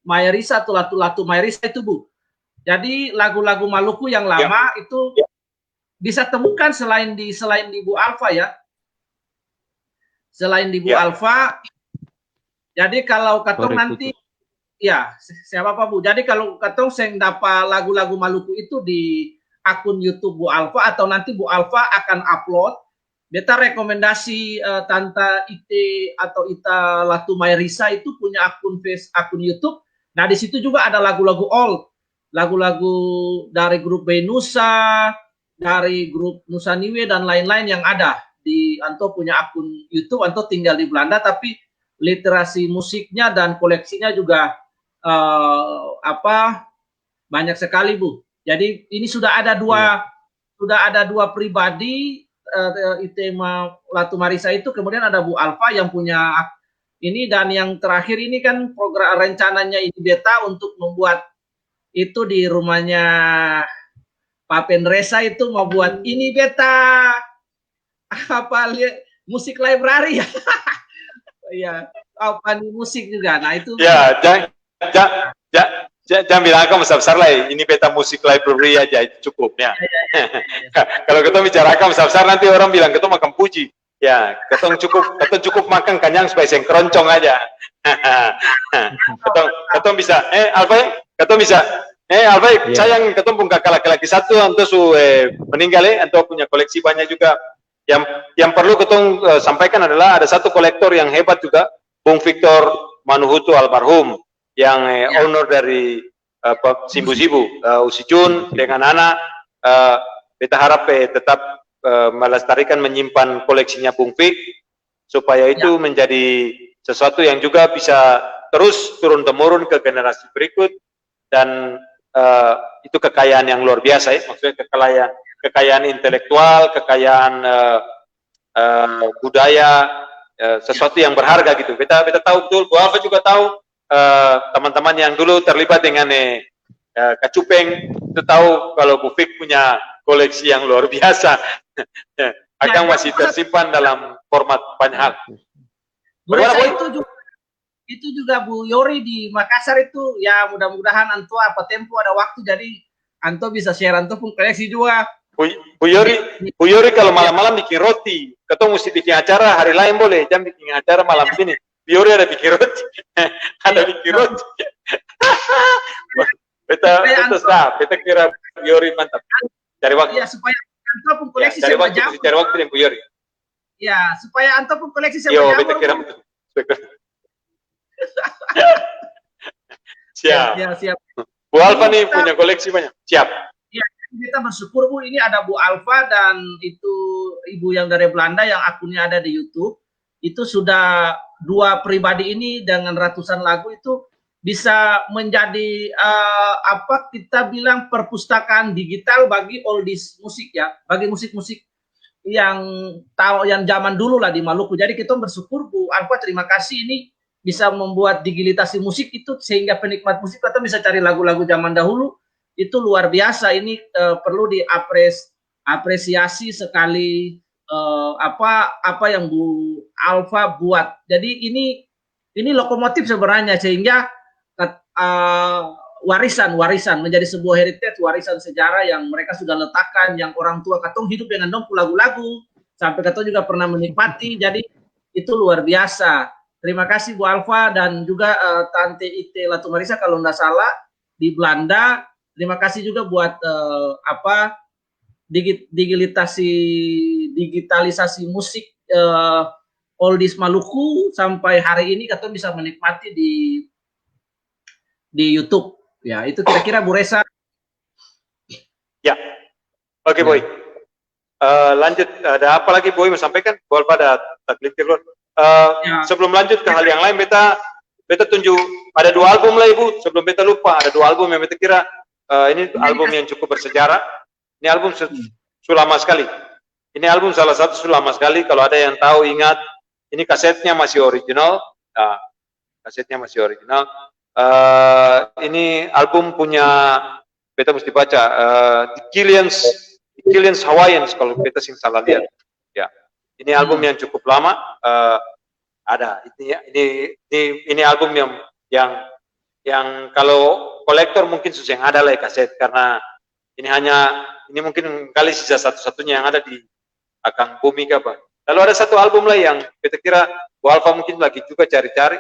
Mayrisa atau Latu Mayrisa itu Bu. Jadi lagu-lagu Maluku yang lama itu bisa temukan selain di Bu Alfa ya. Selain di Bu Alfa. Jadi kalau katong nanti ya siapa apa Bu. Jadi kalau katong seng dapat lagu-lagu Maluku itu di akun YouTube Bu Alfa atau nanti Bu Alfa akan upload. Beta rekomendasi Tante Ite atau Ita Latu Mayrisa itu punya akun YouTube. Nah di situ juga ada lagu-lagu old, lagu-lagu dari grup Benusa, dari grup Nusa Niwe dan lain-lain yang ada di Anto punya akun YouTube. Anto tinggal di Belanda tapi literasi musiknya dan koleksinya juga banyak sekali Bu. Jadi ini sudah ada dua pribadi Itema Latu Mayrisa itu, kemudian ada Bu Alfa yang punya ini, dan yang terakhir ini kan program rencananya ini beta untuk membuat itu di rumahnya Pak Pendresa itu mau buat ini beta musik library ya. Ya, musik juga. Nah itu ya jangan bilang kamu besar lah, ini beta musik library aja cukup ya. Kalau kita bicarakan besar nanti orang bilang kita makan puji. Ya, kita cukup makan kenyang supaya seng keroncong aja. Kita bisa Alfa, kita bisa Albaik, Iya. sayang ketemu kakak laki-laki satu, anto su meninggal anto punya koleksi banyak juga. Yang perlu ketemu sampaikan adalah ada satu kolektor yang hebat juga, Bung Victor Manuhutu almarhum, yang owner dari Simbu-Sibu, Usijun dengan anak. Kita harap tetap melestarikan, menyimpan koleksinya Bung Vic, supaya itu menjadi sesuatu yang juga bisa terus turun-temurun ke generasi berikut, dan itu kekayaan yang luar biasa ya, maksudnya kekayaan intelektual, kekayaan budaya, sesuatu yang berharga gitu. Kita tahu betul, Bu Alfa juga tahu, teman-teman yang dulu terlibat dengan Kacupeng itu tahu kalau Bu Vic punya koleksi yang luar biasa. Akan masih tersimpan dalam format banyak hal. Bu Bagaimana, Reza, Boy? itu juga Bu Yori di Makassar itu, ya mudah-mudahan Anto apa tempo ada waktu, jadi Anto bisa share Anto pun koleksi juga. Bu Yori kalau malam-malam bikin roti, ketemu mesti bikin acara hari lain boleh, jangan bikin acara malam ini. Bu Yori ada bikin roti, ada bikin roti. Beta kira Bu Yori mantap. Cari waktu. Ya, supaya Anto pun koleksi cari waktu, jamur. cari waktu dengan Bu Yori. Ya, supaya Anto pun koleksi Yo, jamur. beta kira betul. Siap. Ya, siap. Bu Alfa nih punya koleksi banyak. Siap. Ya, kita bersyukur Bu, ini ada Bu Alfa dan itu ibu yang dari Belanda yang akunnya ada di YouTube. Itu sudah dua pribadi ini dengan ratusan lagu itu bisa menjadi apa kita bilang perpustakaan digital bagi oldies musik ya, bagi musik-musik yang tahu yang zaman dulu lah di Maluku. Jadi kita bersyukur Bu Alfa, terima kasih ini bisa membuat digitalisasi musik itu sehingga penikmat musik kita bisa cari lagu-lagu zaman dahulu. Itu luar biasa, ini perlu diapresiasi sekali apa yang Bu Alfa buat. Jadi ini lokomotif sebenarnya, sehingga warisan menjadi sebuah heritage, warisan sejarah yang mereka sudah letakkan, yang orang tua katong hidup dengan dongku lagu-lagu sampai katong juga pernah menikmati. Jadi itu luar biasa. Terima kasih Bu Alfa dan juga Tante Ite Latumarisa kalau tidak salah di Belanda. Terima kasih juga buat digitalisasi musik oldies Maluku sampai hari ini katong bisa menikmati di YouTube. Ya, itu kira-kira Bu Reza. Ya. Oke, Boy. Lanjut, ada apa lagi Boy mau sampaikan? Bu Alfa ada taklif keluar. Sebelum lanjut ke hal yang lain, beta tunjuk ada 2 album lah Ibu. Sebelum beta lupa, ada 2 album yang beta kira ini album yang cukup bersejarah. Ini album sudah lama sekali. Ini album salah satu sudah lama sekali. Kalau ada yang tahu ingat, ini kasetnya masih original. Kasetnya masih original. Ini album punya beta mesti baca The Killians Hawaiians kalau beta sing salah lihat. Ya, ini album yang cukup lama. Ada ini album yang kalau kolektor mungkin susah yang ada lah kaset, karena ini mungkin kali sisa satu-satunya yang ada di Akang Bumi apa. Lalu ada satu album lah yang beta kira Bu Alfa mungkin lagi juga cari-cari.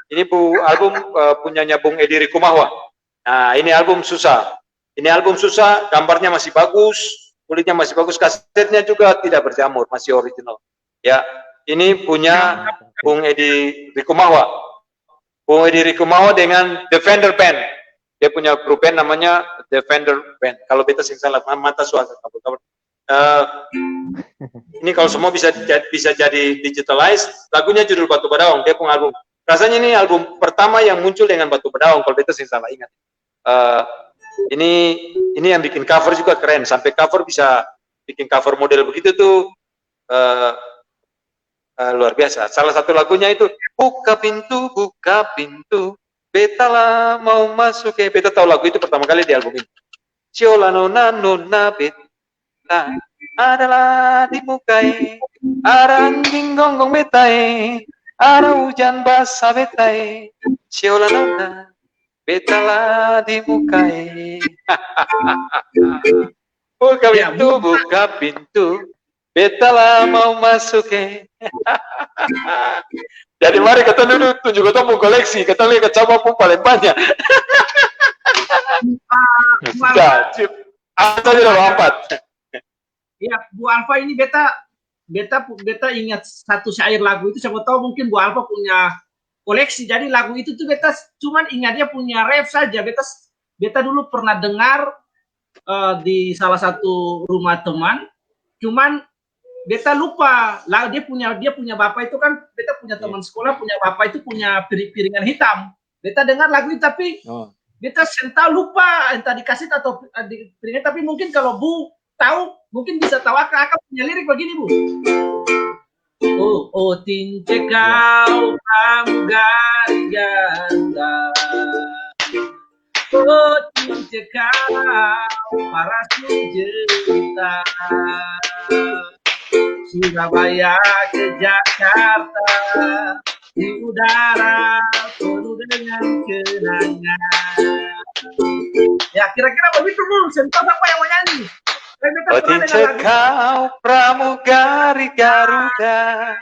Ini album punyanya Bung Edi Rikumahwa. Nah, ini album susah. Ini album susah, gambarnya masih bagus, kulitnya masih bagus, kasetnya juga tidak berjamur, masih original. Ya, ini punya Bung Edi Rikumahwa. Bung Edi Rikumahwa dengan Defender Band. Dia punya grup band namanya Defender Band. Kalau beta sing salah mata suara kabel. Ini kalau semua bisa jadi digitalized, lagunya judul Batu Badaong, dia punya album. Rasanya ini album pertama yang muncul dengan Batu Badaong kalau beta sing salah ingat. Ini yang bikin cover juga keren, sampai cover bisa bikin cover model begitu tuh luar biasa. Salah satu lagunya itu buka pintu, beta lah mau masuk. Beta tahu lagu itu pertama kali di album ini. Ciola nona beta adalah dimukai, ada anjing gonggong betai, ada hujan basah betai, ciola nona beta lah dimukai. Buka pintu, beta lah mau masuk. Jadi mari kita dulu tunjuk kita mau koleksi, kita lihat kecama pun paling banyak. Bu Sudah, Alfa, cip. Apa saja dulu 4. ya Bu Alfa ini beta ingat satu syair lagu itu, siapa tahu mungkin Bu Alfa punya koleksi. Jadi lagu itu tuh beta cuman ingatnya punya ref saja. Beta dulu pernah dengar di salah satu rumah teman, cuman beta lupa lah, dia punya bapak itu kan, beta punya teman sekolah punya bapak itu punya piringan hitam. Beta dengar lagu itu tapi beta senta lupa entah dikasih atau di piringan, tapi mungkin kalau Bu tahu mungkin bisa tahu. Akan punya lirik begini, Bu. Oh tince kau pramugari ganda, oh tince kau parasu jelita, Surabaya ke Jakarta, di udara penuh dengan kenangan. Ya kira-kira begitu, Bu. Sentuh apa yang menyanyi? Oh tince kau pramugari Garuda.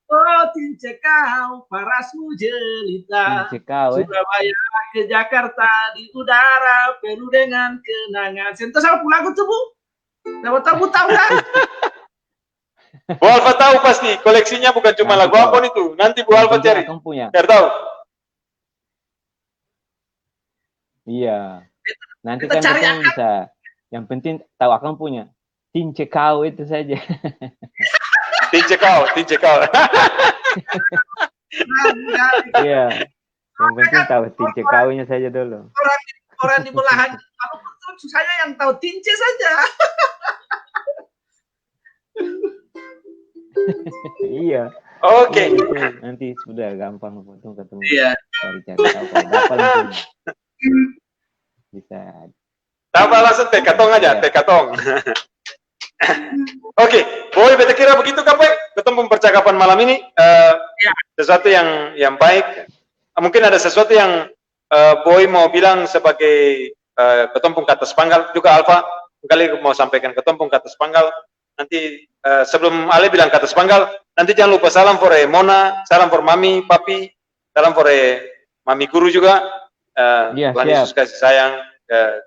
Oh tince kau parasmu jelita, Surabaya ke Jakarta, di udara penuh dengan kenangan. Sentuh sama lagu tuh, Bu. Siapa tahu Bu tahu kan? Bu Alfa tahu pasti, koleksinya bukan cuma lagu Ambon itu. Nanti Bu Alfa cari. Biar tahu. Iya. Nanti kan kita bisa. Yang penting tahu akan punya. Tince kau itu saja. Tince kau. Iya. Yang penting tahu tince kaunya saja dulu. Orang di belahan Maluku saya yang tahu tince saja. Iya. Oke. Nanti sudah gampang ketemu. Iya. Cari tahu kalau dapat langsung. Bisa. Tambah langsung tekatong aja, tekatong. Oke, Boy, beta kira begitu kan, Boy? Ketemu percakapan malam ini sesuatu yang baik. Mungkin ada sesuatu yang Boy mau bilang sebagai ketumpung ke atas panggal juga, Alfa. Kali mau sampaikan ketumpung ke atas panggal. Nanti sebelum Ale bilang ke atas panggal, nanti jangan lupa salam for Mona, salam for Mami, Papi, salam for Mami Guru juga. Tuhan Yesus kasih sayang.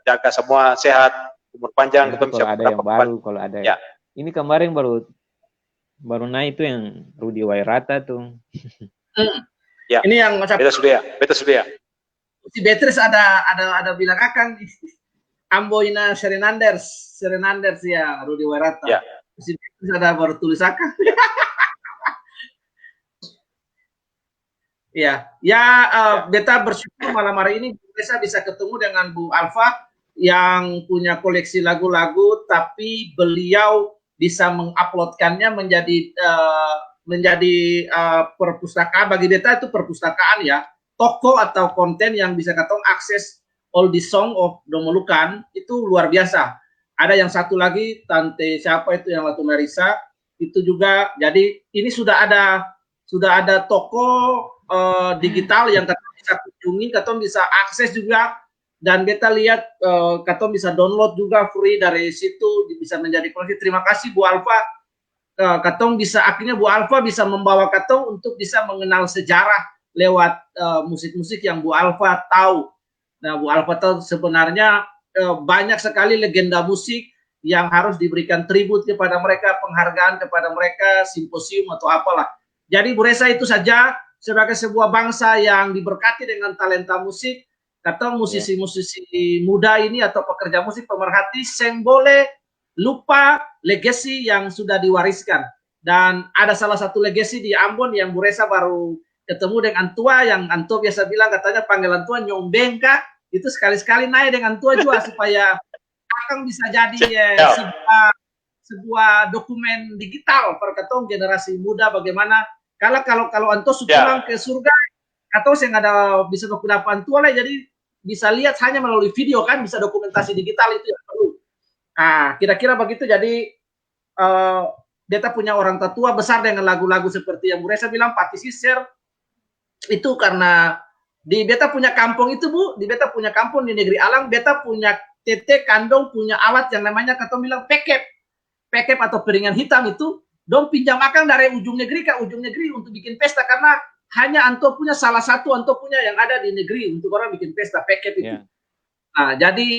Jaga semua sehat, umur panjang, ketemu kalau ada yang baru, kalau ada. Ya. Ini kemarin baru naik itu yang Rudy Wairata tuh. Ya. Ini yang beta sudah ya. Si Beatrice ada bilang akan Amboina Serenanders ya, Rudy Wairata. Ya. Si Beatrice ada baru tulis akan. Beta bersyukur malam hari ini bisa ketemu dengan Bu Alfa yang punya koleksi lagu-lagu, tapi beliau bisa menguploadkannya menjadi perpustakaan. Bagi beta itu perpustakaan ya, toko atau konten yang bisa katong akses all the song of Domolukan itu luar biasa. Ada yang satu lagi Tante siapa itu yang Latu Marisa itu juga. Jadi ini sudah ada toko digital yang katong bisa kunjungi, katong bisa akses juga, dan beta lihat katong bisa download juga free dari situ, bisa menjadi koleksi. Terima kasih Bu Alfa, katong bisa akhirnya Bu Alfa bisa membawa katong untuk bisa mengenal sejarah lewat musik-musik yang Bu Alfa tahu. Nah, Bu Alfa tahu sebenarnya banyak sekali legenda musik yang harus diberikan tribut kepada mereka, penghargaan kepada mereka, simposium atau apalah. Jadi Bu Resa itu saja sebagai sebuah bangsa yang diberkati dengan talenta musik, kata musisi-musisi muda ini atau pekerja musik pemerhati, seng boleh lupa legasi yang sudah diwariskan. Dan ada salah satu legasi di Ambon yang Bu Resa baru ketemu dengan tua, yang Anto biasa bilang katanya panggilan tua nyombeng kak, itu sekali-sekali naik dengan tua juga supaya akan bisa jadi sebuah dokumen digital perkatong generasi muda bagaimana. Kalau Anto pulang ke surga, atau yang ada bisa dokumen tua lah, jadi bisa lihat hanya melalui video kan, bisa dokumentasi digital itu yang perlu. Nah, kira-kira begitu. Jadi beta punya orang tua besar dengan lagu-lagu seperti yang Bu Resa bilang, Pati Sisir, itu karena di beta punya kampung itu Bu, di beta punya kampung di Negeri Alang, beta punya tete kandung punya alat yang namanya katong bilang pekep atau piringan hitam itu. Dong pinjam akan dari ujung negeri ke ujung negeri untuk bikin pesta, karena hanya anto punya salah satu anto punya yang ada di negeri untuk orang bikin pesta peket itu. Ya. Nah, jadi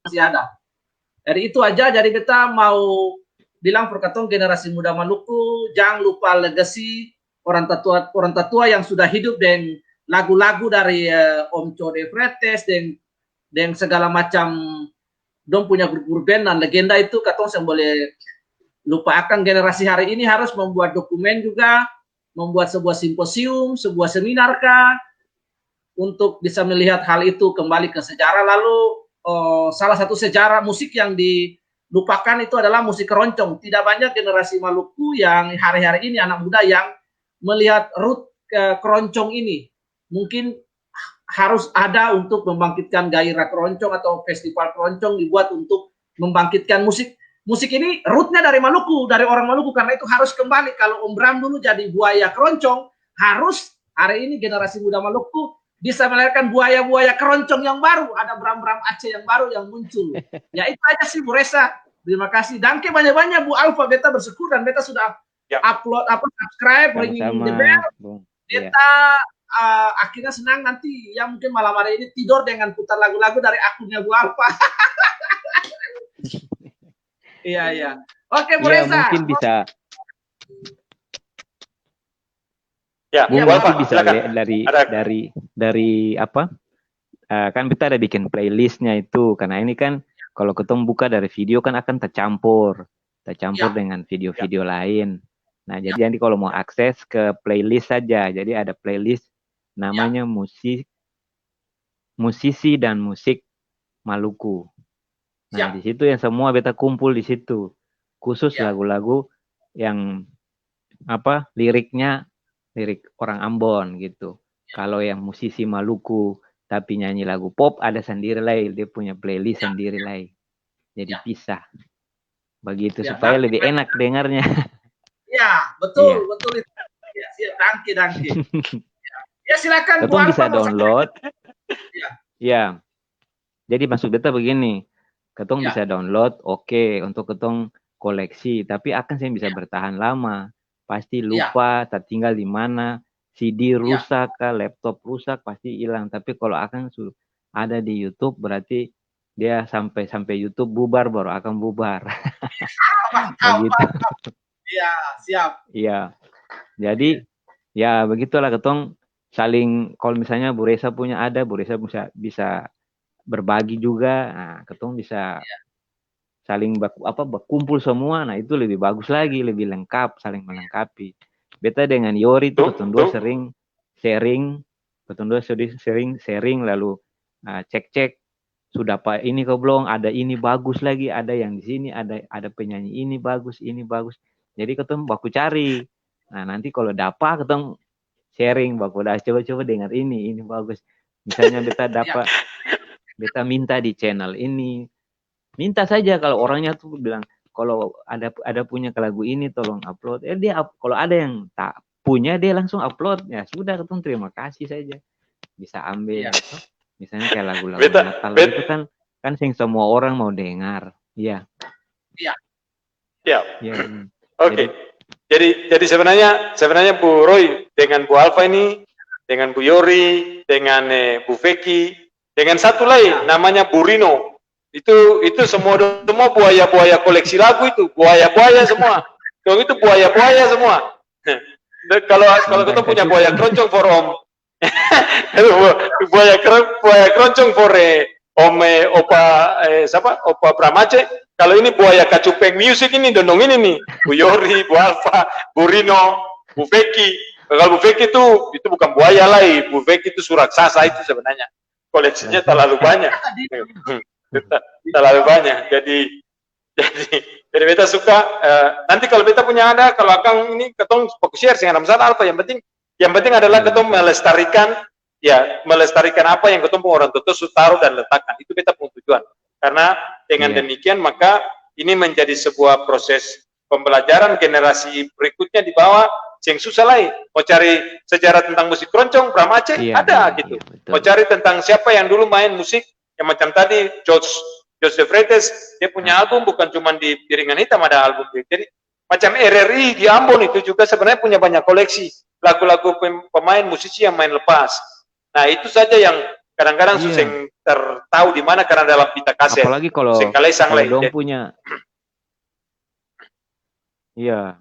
masih ada. Jadi itu aja. Jadi kita mau bilang perkataan generasi muda Maluku, jangan lupa legacy orang tatua yang sudah hidup dan lagu-lagu dari Om Code Fretes dan segala macam dong punya grup-grup band dan legenda itu katong yang boleh lupakan. Generasi hari ini harus membuat dokumen juga, membuat sebuah simposium, sebuah seminar kah, untuk bisa melihat hal itu kembali ke sejarah. Lalu salah satu sejarah musik yang dilupakan itu adalah musik keroncong. Tidak banyak generasi Maluku yang hari-hari ini anak muda yang melihat root keroncong ini. Mungkin harus ada untuk membangkitkan gairah keroncong atau festival keroncong dibuat untuk membangkitkan musik. Musik ini rootnya dari Maluku, dari orang Maluku, karena itu harus kembali. Kalau Om Bram dulu jadi buaya keroncong, harus hari ini generasi muda Maluku bisa melahirkan buaya-buaya keroncong yang baru, ada Bram-Bram Aceh yang baru yang muncul. Ya itu aja sih Bu Resa. Terima kasih. Danke banyak-banyak Bu Alfa, beta bersyukur dan beta sudah upload subscribe, ringing the bell. Beta akhirnya senang nanti ya mungkin malam hari ini tidur dengan putar lagu-lagu dari akunnya Bu Alfa. Iya. Oke Bu Resa. Mungkin bisa. Ya, mungkin bisa silakan. dari apa? Kan kita ada bikin playlistnya itu, karena ini kan kalau ketemu buka dari video kan akan tercampur dengan video-video lain. Nah, jadi nanti kalau mau akses ke playlist saja, jadi ada playlist namanya musisi dan musik Maluku. Nah, di situ yang semua beta kumpul di situ, khusus lagu-lagu yang apa lirik orang Ambon gitu. Kalau yang musisi Maluku tapi nyanyi lagu pop ada sendiri lain, dia punya playlist sendiri lain. Jadi pisah. Begitu supaya lebih enak dengarnya. Ya, betul. Ya, siap, danke. Ya, silakan Bu Alfa. Bisa download. Ya. Jadi maksud beta begini, ketong bisa download, oke, untuk ketong koleksi, tapi akan saya bisa bertahan lama. Pasti lupa, tertinggal di mana, CD rusak, laptop rusak, pasti hilang. Tapi kalau akan ada di YouTube, berarti dia sampai YouTube bubar baru akan bubar. Begitu. Iya, siap. Iya. Jadi ya begitulah ketong saling, kalau misalnya Bu Resa punya ada, Bu Resa bisa berbagi juga. Nah, ketong bisa saling berkumpul semua. Nah, itu lebih bagus lagi, lebih lengkap, saling melengkapi. Beta dengan Yori itu ketong dua sering sharing lalu cek sudah Pak ini kau belum, ada ini bagus lagi, ada yang di sini ada penyanyi ini bagus. Jadi ketong baku cari. Nah, nanti kalau dapat ketong sharing, baku dah coba dengar ini bagus. Misalnya beta dapat beta minta di channel ini. Minta saja kalau orangnya tuh bilang kalau ada punya lagu ini tolong upload. Dia kalau ada yang tak punya dia langsung upload. Ya sudah, ketemu terima kasih saja. Bisa ambil. Misalnya kayak lagu-lagu Natal itu kan sing semua orang mau dengar. Iya. Oke. Jadi sebenarnya Bu Roy dengan Bu Alfa ini, dengan Bu Yori, dengan Bu Feki, dengan satu lain namanya Bu Rino. Itu semua buaya koleksi lagu itu, buaya semua. Kalau itu buaya semua. Kalau kita punya buaya keroncong for Om, buaya keroncong for Om Opa Bramace. Kalau ini buaya kacupeng music ini, dondong ini nih, Bu Yori, Bu Alfa, Bu Rino, Bu Feki. Kalau Bu Feki itu bukan buaya lagi, Bu Feki itu suraksasa itu sebenarnya. Koleksinya terlalu banyak. Jadi beta suka nanti kalau beta punya ada, kalau akan ini ketong fokusnya dengan Ramzan Alfa, yang penting adalah ketong melestarikan apa yang ketong orang tua taruh dan letakkan, itu beta punya tujuan. Karena dengan demikian maka ini menjadi sebuah proses pembelajaran generasi berikutnya di bawah, yang susah lain. Mau cari sejarah tentang musik keroncong, Bram Aceh, ada gitu. betul. Mau cari tentang siapa yang dulu main musik, yang macam tadi, Joseph Fretes, dia punya album bukan cuma di Piringan Hitam, ada album dia. Jadi, macam RRI di Ambon itu juga sebenarnya punya banyak koleksi lagu-lagu pemain musisi yang main lepas. Nah, itu saja yang kadang-kadang susah tertahu di mana karena dalam pita kaset. Apalagi kalau dong punya, iya.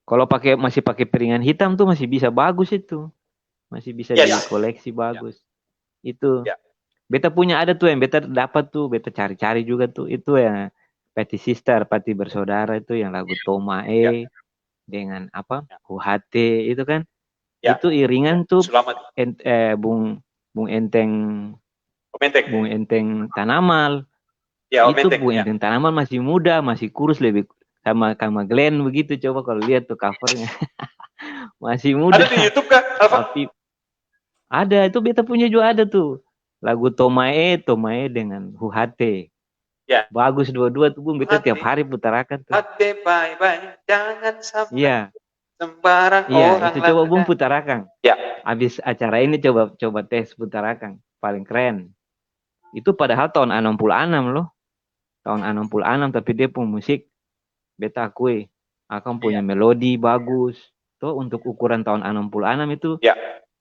Kalau masih pakai piringan hitam tuh masih bisa bagus itu, masih bisa dikoleksi bagus. Itu, beta punya ada tuh yang beta dapat tuh, beta cari-cari juga tuh, itu yang Pati Sister, Pati Bersaudara itu yang lagu Tomae dengan apa, UHT itu kan, itu iringan tuh, Bung Enteng Tanamal, itu Bung Enteng Tanamal masih muda, masih kurus, lebih sama Glenn begitu. Coba kalau lihat tuh covernya masih muda. Ada di YouTube kan? Tapi ada, itu beta punya juga ada tuh lagu Tomae dengan Huhate. Bagus dua-dua tuh, Bung. Beta tiap hari putarakan tuh. Hati bye-bye, jangan sampai sembarang orang. Itu coba Bung putarakan. Habis acara ini coba tes putarakan, paling keren. Itu padahal tahun 66 loh. Tahun 66, tapi dia pun musik beta akui akan punya melodi bagus. Tuh untuk ukuran tahun 66 itu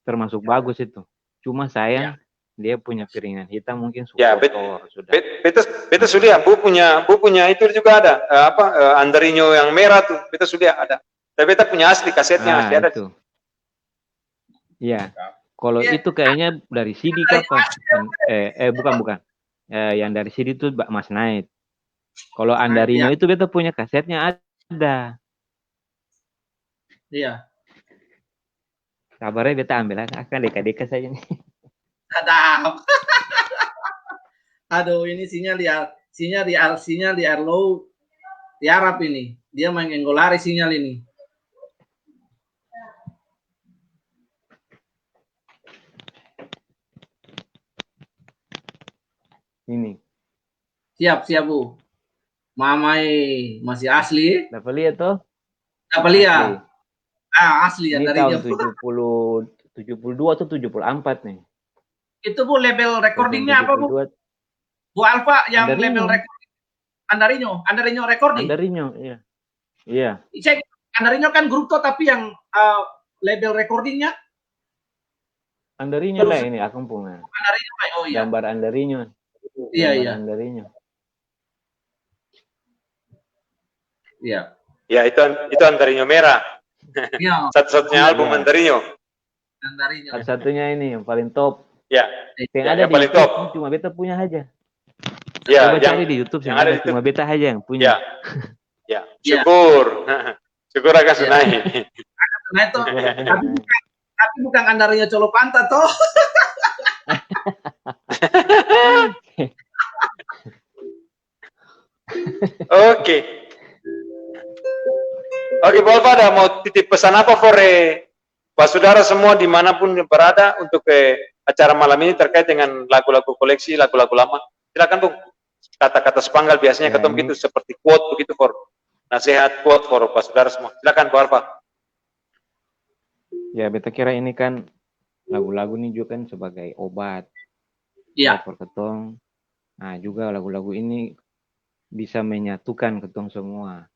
termasuk bagus itu. Cuma sayang dia punya piringan hitam mungkin sudah. Beta sudah Bu punya itu juga ada Andariño yang merah tuh. Beta sudah ada. Tapi beta punya asli kasetnya masih ada. Iya. Kalau itu kayaknya dari CD kapan? Bukan. Yang dari CD itu Mas Naid. Kalau Andariño itu beta punya kasetnya ada. Iya. Kabarnya beta ambil akan deka-deka saja nih. Ada. Aduh, ini sinyal di Arlow di Arab ini. Dia mengenggolari sinyal ini. Ini. Siap Bu. Mamai masih asli. Dapat lihat toh? Dapat lihat. Asli ya dari tahun 72 atau 74 nih. Itu Bu label recordingnya apa Bu? Bu Alfa yang Andariño. label recording. Andariño recording. Andariño, iya. Andariño kan grup toh, tapi yang label recordingnya Andariño lah ini akun punya. Andariño, oh iya. Gambar Andariño. Iya. Andariño. Iya. Ya itu Andariño merah. Iya. Satu-satunya album Andariño. Satu-satunya ini yang paling top. Ya. Yang ada yang paling top. Cuma beta punya aja. Ya, coba cari di YouTube yang ada cuma beta aja yang punya. Ya. Syukur. Syukur agak Sunai. Tapi bukan Andariño Colo Panta toh. Oke, Bu Alfa, ada mau titip pesan apa for Pak Saudara semua dimanapun berada untuk acara malam ini terkait dengan lagu-lagu koleksi, lagu-lagu lama? Silakan Bung. Kata-kata sepanggal biasanya ketemu gitu seperti quote begitu for nasihat quote for Pak Saudara semua. Silakan Bu Alfa. Ya, beta kira ini kan lagu-lagu ini juga kan sebagai obat. Iya. For ketong. Nah, juga lagu-lagu ini bisa menyatukan ketong semua.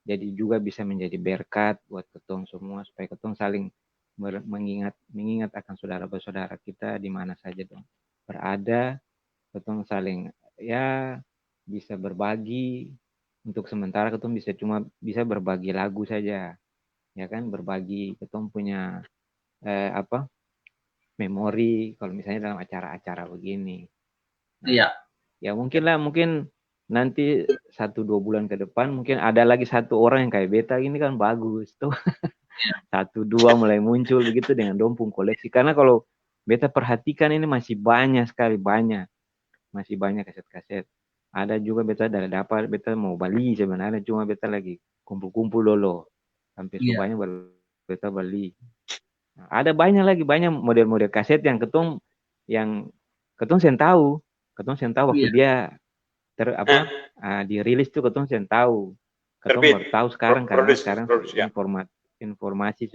Jadi juga bisa menjadi berkat buat ketong semua supaya ketong saling mengingat akan saudara-saudara kita di mana saja dong berada. Ketong saling bisa berbagi. Untuk sementara ketong bisa berbagi lagu saja. Ya kan, berbagi ketong punya memori kalau misalnya dalam acara-acara begini. Iya. Ya mungkin nanti 1-2 bulan ke depan mungkin ada lagi satu orang yang kayak beta ini kan bagus tuh. 1-2 mulai muncul begitu dengan dompung koleksi. Karena kalau beta perhatikan ini masih banyak sekali, masih banyak kaset-kaset. Ada juga beta dapat beta mau beli sebenarnya, cuma beta lagi kumpul-kumpul dulu. Hampir semuanya beta beli. Nah, ada banyak model-model kaset yang ketong sen tahu waktu dia dirilis tuh ketong sen tahu. Ketong baru tahu sekarang karena sekarang informasi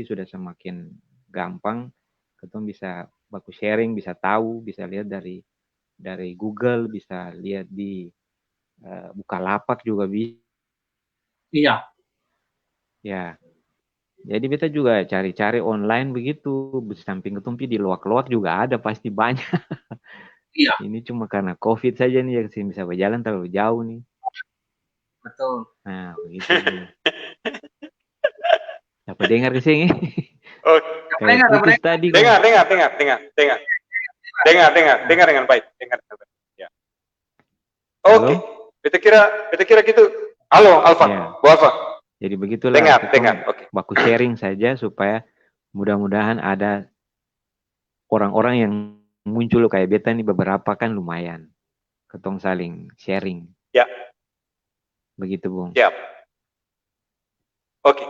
sudah semakin gampang, ketong bisa baku sharing, bisa tahu, bisa lihat dari Google, bisa lihat di Bukalapak juga bisa. Iya. Ya, jadi beta juga cari-cari online begitu. Di samping ketong di luak-luak juga ada pasti banyak. Iya, Ini cuma karena COVID saja nih yang bisa berjalan terlalu jauh nih. betul. Nah, begitu Bu. Dapat dengar ke sini? Oh, Kayak putus tadi kok. dengar dengan baik, dengar dengan baik. Ya. Oke, Halo? beta kira gitu. Halo, Alfa, Ya. Bu Alfa. Jadi begitulah. Dengar. Oke. Baku sharing saja supaya mudah-mudahan ada orang-orang yang muncul kayak beta nih beberapa kan lumayan. Ketong saling sharing. Ya. Begitu, Bung. Siap. Oke.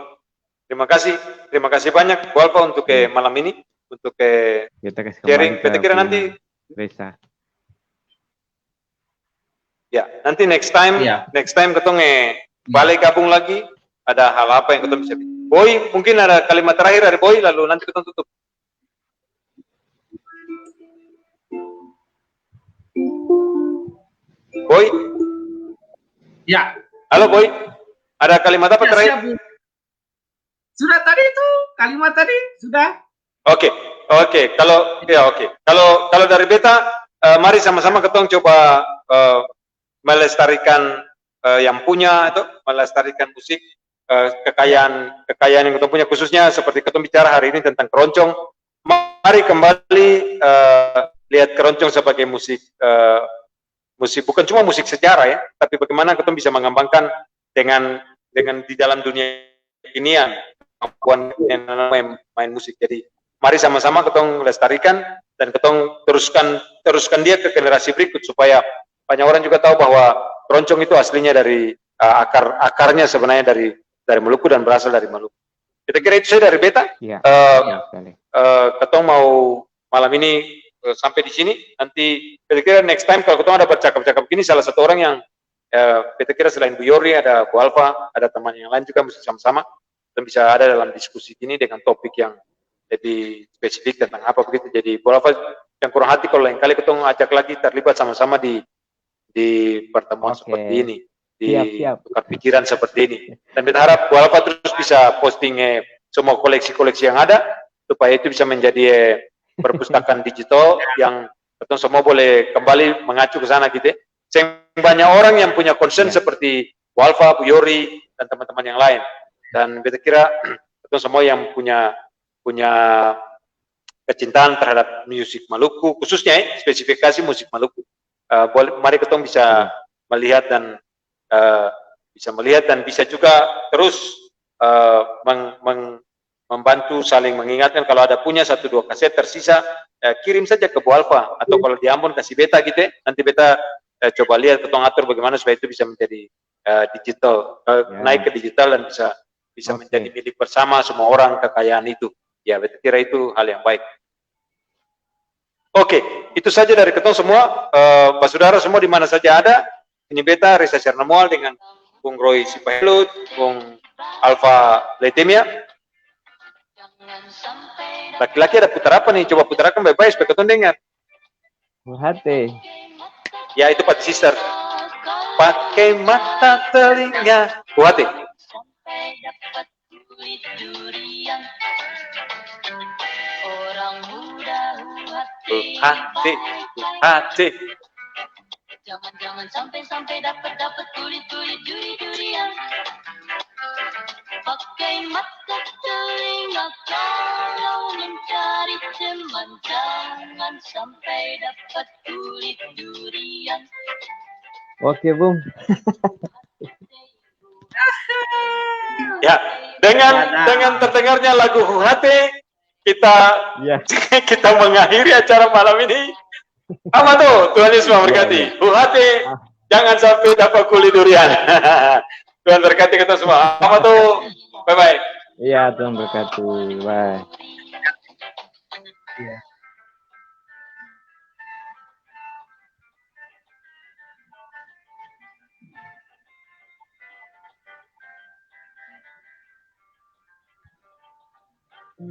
Terima kasih banyak Bu Alfa untuk malam ini, untuk Beta kasih sharing. kembali ke Beta kira nanti Reza. ya, nanti next time ketong balik gabung lagi. Ada hal apa yang ketong bisa bikin. Boy, mungkin ada kalimat terakhir dari Boy, lalu nanti ketong tutup. Boy? Ya. Halo Boy, ada kalimat apa terakhir? Siap, Bu. Sudah tadi itu kalimat tadi sudah. Oke. Kalau dari beta, mari sama-sama ketong coba melestarikan yang punya itu, melestarikan musik, kekayaan yang ketong punya, khususnya seperti ketong bicara hari ini tentang keroncong. Mari kembali lihat keroncong sebagai musik bukan cuma musik sejarah ya, tapi bagaimana ketong bisa mengembangkan dengan di dalam dunia kekinian kemampuan main musik. Jadi mari sama-sama ketong lestarikan dan ketong teruskan dia ke generasi berikut supaya banyak orang juga tahu bahwa keroncong itu aslinya dari akarnya sebenarnya dari Maluku dan berasal dari Maluku. Kita kira itu saja dari beta. Iya. Ketong mau malam ini sampai di sini. Nanti kira-kira next time kalau ketong ada bercakap-cakap gini, salah satu orang yang kita kira selain Bu Yori, ada Bu Alfa, ada teman yang lain juga mesti sama-sama dan bisa ada dalam diskusi ini dengan topik yang lebih spesifik tentang apa begitu. Jadi Bu Alfa yang kurang hati kalau lain kali ketong ajak lagi terlibat sama-sama di pertemuan seperti ini, di tukar pikiran seperti ini. Dan kita harap Bu Alfa terus bisa posting semua koleksi-koleksi yang ada supaya itu bisa menjadi perpustakaan digital yang ketong semua boleh kembali mengacu ke sana gitu. Banyak orang yang punya concern seperti Bu Alfa, Bu Yori, dan teman-teman yang lain. Dan kita kira kita semua yang punya kecintaan terhadap musik Maluku, khususnya spesifikasi musik Maluku. Mari kita bisa melihat dan bisa juga terus membantu saling mengingatkan. Kalau ada punya 1-2 kaset tersisa, kirim saja ke Bu Alfa, atau kalau di Ambon kasih beta gitu. Nanti beta coba lihat ketong atur bagaimana supaya itu bisa menjadi digital, naik ke digital dan bisa menjadi milik bersama semua orang kekayaan itu. Ya, beta kira itu hal yang baik. Oke, itu saja dari ketong semua. Pak Saudara semua di mana saja ada. Ini beta Reza Cernamual dengan Bung Roy Sipahelut, Bung Alfa Letemia. Laki-laki ada putar apa nih? Coba putarakan baik-baik supaya ketong dengar. Hati. Ya, itu Pak Sister. Pakai mata telinga. Hati. Hati. Jangan sampai dapat kulit durian. Pakai mata telinga kalau mencari teman, jangan sampai dapat kulit durian. Oke, Bung. Ya, dengan terdengarnya lagu Huhate, kita mengakhiri acara malam ini. Apa tuh? Tuhan Yesus memberkati. Huhate, jangan sampai dapat kulit durian. Tuhan berkati kita semua. Apa tuh? Bye-bye. Iya, Tuhan berkati. Bye. Iya. Katon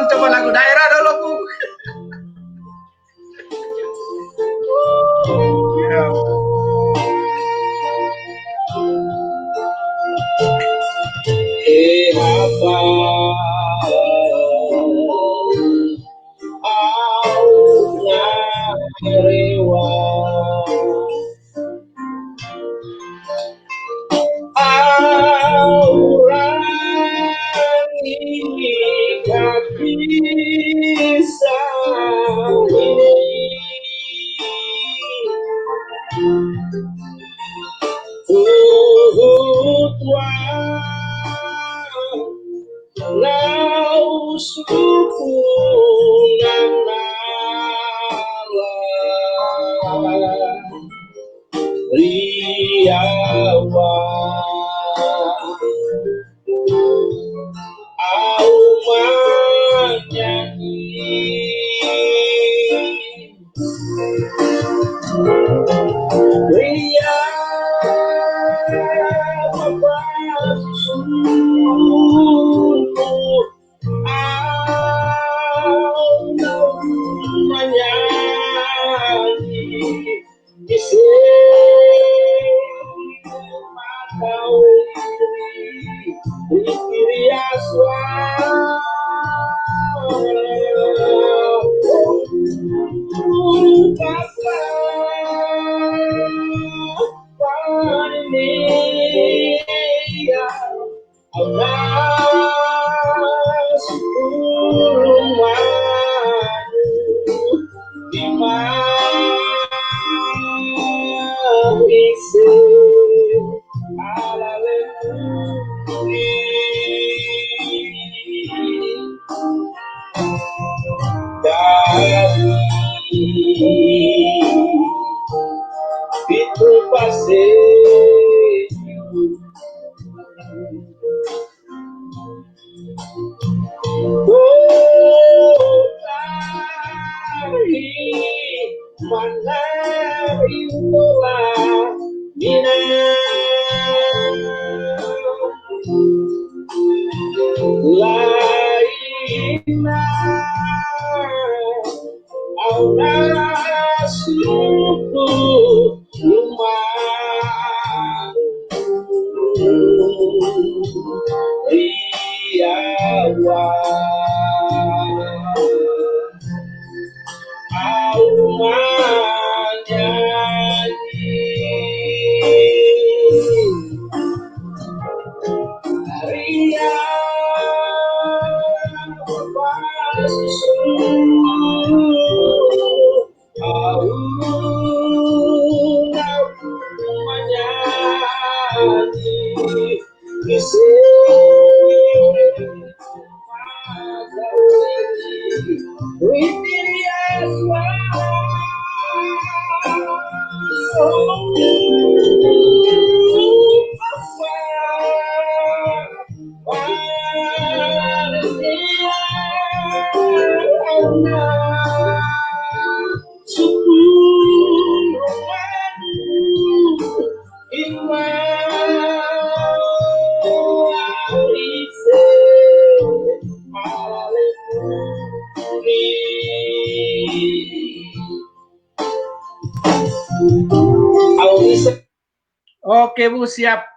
coba lagu daerah dulu, Bung. Ya. Apa rewa orang ini gak bisa lau suku riawa au menyanyi ria sungguh au menyanyi di itu pasir mana itulah laina aura suku rumah riawa au menyanyi ria au menyanyi Oke, Bu, siap.